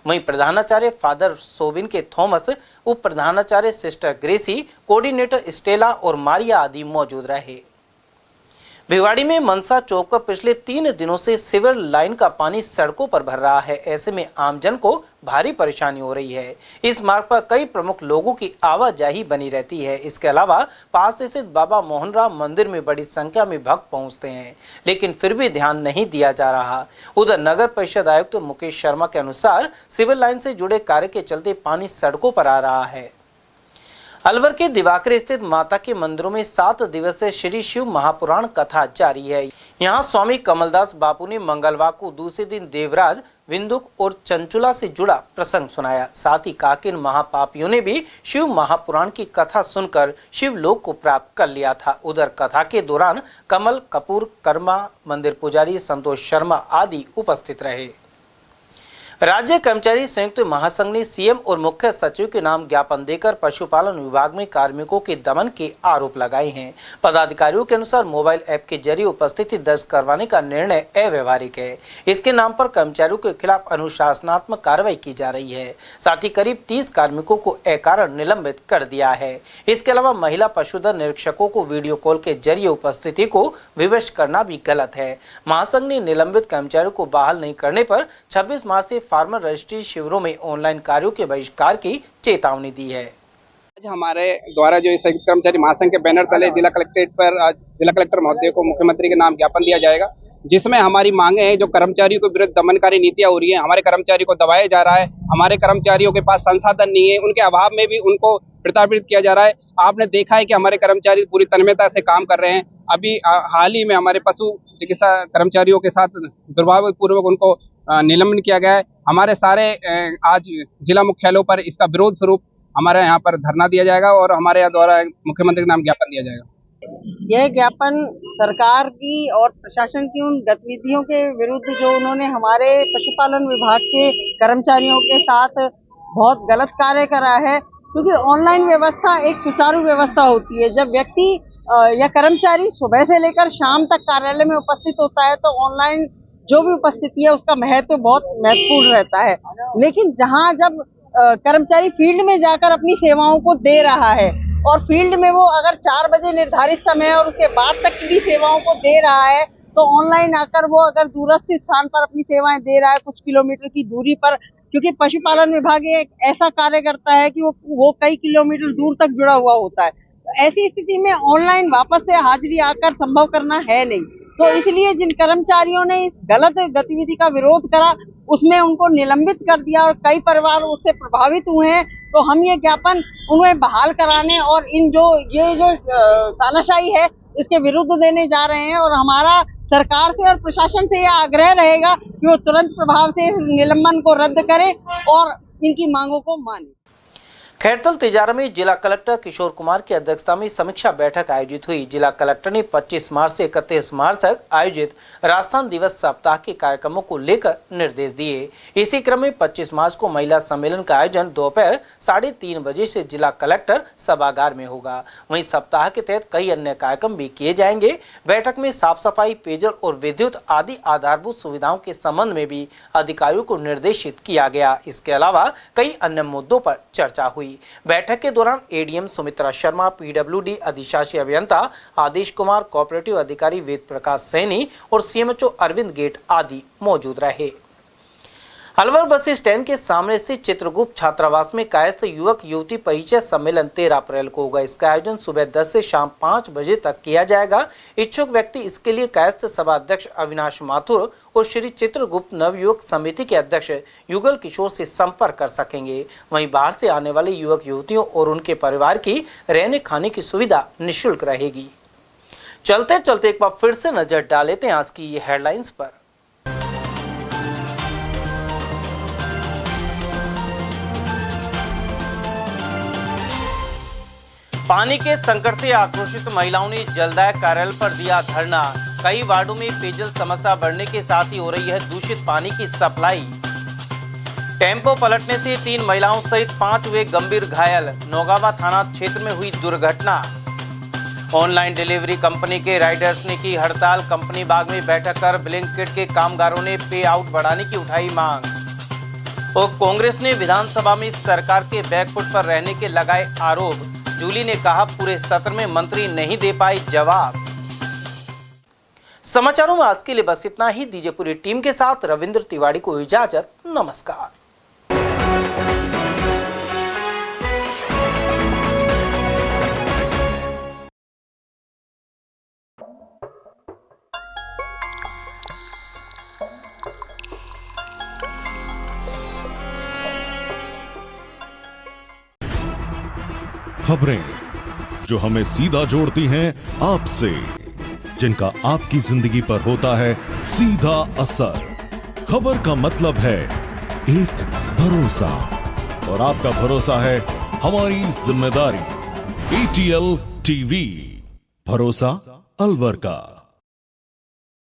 Speaker 2: वहीं प्रधानाचार्य फादर सोबिन के थॉमस, उप प्रधानाचार्य सिस्टर ग्रेसी, कोऑर्डिनेटर स्टेला और मारिया आदि मौजूद रहे। भिवाड़ी में मनसा चौक पर पिछले 3 दिनों से सीवर लाइन का पानी सड़कों पर भर रहा है। ऐसे में आमजन को भारी परेशानी हो रही है। इस मार्ग पर कई प्रमुख लोगों की आवाजाही बनी रहती है। इसके अलावा पास स्थित बाबा मोहनराम मंदिर में बड़ी संख्या में भक्त पहुंचते हैं, लेकिन फिर भी ध्यान नहीं दिया जा रहा। उधर नगर परिषद आयुक्त मुकेश शर्मा के अनुसार सीवर लाइन से जुड़े कार्य के चलते पानी सड़कों पर आ रहा है। अलवर के दिवाकर स्थित माता के मंदिरों में 7 दिवसीय श्री शिव महापुराण कथा जारी है। यहाँ स्वामी कमलदास बापू ने मंगलवार को दूसरे दिन देवराज, विंदुक और चंचुला से जुड़ा प्रसंग सुनाया। साथ ही काकिन महापापियों ने भी शिव महापुराण की कथा सुनकर शिवलोक को प्राप्त कर लिया था। उधर कथा के दौरान कमल कपूर, कर्मा, मंदिर पुजारी संतोष शर्मा आदि उपस्थित रहे। राज्य कर्मचारी संयुक्त महासंघ ने सीएम और मुख्य सचिव के नाम ज्ञापन देकर पशुपालन विभाग में कार्मिकों के दमन के आरोप लगाए हैं। पदाधिकारियों के अनुसार मोबाइल ऐप के जरिए उपस्थिति दर्ज करवाने का निर्णय अव्यवहारिक है। इसके नाम पर कर्मचारियों के खिलाफ अनुशासनात्मक कार्रवाई की जा रही है। साथ ही करीब 30 कार्मिकों को अकारण निलंबित कर दिया है। इसके अलावा महिला पशुधन निरीक्षकों को वीडियो कॉल के जरिए उपस्थिति को विवश करना भी गलत है। महासंघ ने निलंबित कर्मचारियों को बहाल नहीं करने पर 26 मार्च से फार्मर रजिस्ट्री शिविरों में ऑनलाइन कार्यों के बहिष्कार की चेतावनी दी है।
Speaker 7: आज हमारे द्वारा जो संयुक्त कर्मचारी महासंघ के बैनर तले जिला कलेक्ट्रेट पर आज जिला कलेक्टर महोदय को मुख्यमंत्री के नाम ज्ञापन दिया जाएगा, जिसमें हमारी मांगे हैं। जो कर्मचारियों के विरुद्ध दमनकारी नीतियां हो रही हैं, हमारे कर्मचारियों को दबाया जा रहा है, हमारे कर्मचारियों के पास संसाधन नहीं है, उनके अभाव में भी उनको प्रताड़ित किया जा रहा है। आपने देखा है कि हमारे कर्मचारी पूरी तन्मयता से काम कर रहे हैं। अभी हाल ही में हमारे पशु चिकित्सा कर्मचारियों के साथ दुर्भावपूर्वक उनको निलंबन किया गया है। हमारे सारे आज जिला मुख्यालयों पर इसका विरोध स्वरूप हमारे यहाँ पर धरना दिया जाएगा और हमारे यहाँ द्वारा मुख्यमंत्री के नाम ज्ञापन दिया जाएगा।
Speaker 9: यह ज्ञापन सरकार की और प्रशासन की उन गतिविधियों के विरुद्ध जो उन्होंने हमारे पशुपालन विभाग के कर्मचारियों के साथ बहुत गलत कार्य करा है, क्योंकि ऑनलाइन व्यवस्था एक सुचारू व्यवस्था होती है। जब व्यक्ति या कर्मचारी सुबह से लेकर शाम तक कार्यालय में उपस्थित होता है तो ऑनलाइन जो भी उपस्थिति है उसका महत्व बहुत महत्वपूर्ण रहता है। लेकिन जहां जब कर्मचारी फील्ड में जाकर अपनी सेवाओं को दे रहा है और फील्ड में वो अगर 4 बजे निर्धारित समय और उसके बाद तक की भी सेवाओं को दे रहा है, तो ऑनलाइन आकर वो अगर दूरस्थ स्थान पर अपनी सेवाएं दे रहा है कुछ किलोमीटर की दूरी पर, क्योंकि पशुपालन विभाग एक ऐसा कार्य करता है कि वो कई किलोमीटर दूर तक जुड़ा हुआ होता है, तो ऐसी स्थिति में ऑनलाइन वापस से हाजिरी आकर संभव करना है नहीं। तो इसलिए जिन कर्मचारियों ने इस गलत गतिविधि का विरोध करा उसमें उनको निलंबित कर दिया और कई परिवार उससे प्रभावित हुए हैं। तो हम ये ज्ञापन उन्हें बहाल कराने और ये जो तानाशाही है इसके विरुद्ध देने जा रहे हैं। और हमारा सरकार से और प्रशासन से यह आग्रह रहेगा कि वो तुरंत प्रभाव से निलंबन को रद्द करे और इनकी मांगों को माने।
Speaker 2: खैरतल तिजारा में जिला कलेक्टर किशोर कुमार की अध्यक्षता में समीक्षा बैठक आयोजित हुई। जिला कलेक्टर ने 25 मार्च से 31 मार्च तक आयोजित राजस्थान दिवस सप्ताह के कार्यक्रमों को लेकर निर्देश दिए। इसी क्रम में 25 मार्च को महिला सम्मेलन का आयोजन दोपहर 3:30 बजे से जिला कलेक्टर सभागार में होगा। वहीं सप्ताह के तहत कई अन्य कार्यक्रम भी किए जाएंगे। बैठक में साफ सफाई, पेयजल और विद्युत आदि आधारभूत सुविधाओं के संबंध में भी अधिकारियों को निर्देशित किया गया। इसके अलावा कई अन्य मुद्दों पर चर्चा हुई। बैठक के दौरान एडीएम सुमित्रा शर्मा, पीडब्ल्यूडी अधिशासी अभियंता आदेश कुमार, कोऑपरेटिव अधिकारी वेद प्रकाश सैनी और सीएमएचओ अरविंद गेट आदि मौजूद रहे। अलवर बस स्टैंड के सामने स्थित चित्रगुप्त छात्रावास में कायस्थ युवक युवती परिचय सम्मेलन 13 अप्रैल को होगा। इसका आयोजन सुबह 10 से शाम 5 बजे तक किया जाएगा। इच्छुक व्यक्ति इसके लिए कायस्थ सभा अध्यक्ष अविनाश माथुर और श्री चित्रगुप्त नवयुवक समिति के अध्यक्ष युगल किशोर से संपर्क कर सकेंगे। वहीं बाहर से आने वाले युवक युवतियों और उनके परिवार की रहने खाने की सुविधा निःशुल्क रहेगी। चलते चलते एक बार फिर से नजर डाल लेते हैं आज की ये हेडलाइंस पर। पानी के संकट से आक्रोशित महिलाओं ने जलदायक कार्यालय पर दिया धरना। कई वार्डों में पेयजल समस्या बढ़ने के साथ ही हो रही है दूषित पानी की सप्लाई। टेम्पो पलटने से 3 महिलाओं सहित 5 हुए गंभीर घायल। नौगावा थाना क्षेत्र में हुई दुर्घटना। ऑनलाइन डिलीवरी कंपनी के राइडर्स ने की हड़ताल। कंपनी बाग में बैठक कर ब्लिंकिट के कामगारों ने पे आउट बढ़ाने की उठाई मांग। और कांग्रेस ने विधानसभा में सरकार के बैकफुट पर रहने के लगाए आरोप। जूली ने कहा पूरे सत्र में मंत्री नहीं दे पाए जवाब। समाचारों में आज के लिए बस इतना ही। दीजिए पूरी टीम के साथ रविंद्र तिवारी को इजाजत। नमस्कार।
Speaker 10: खबरें जो हमें सीधा जोड़ती हैं आपसे, जिनका आपकी जिंदगी पर होता है सीधा असर। खबर का मतलब है एक भरोसा, और आपका भरोसा है हमारी जिम्मेदारी। ATL TV, भरोसा अलवर का।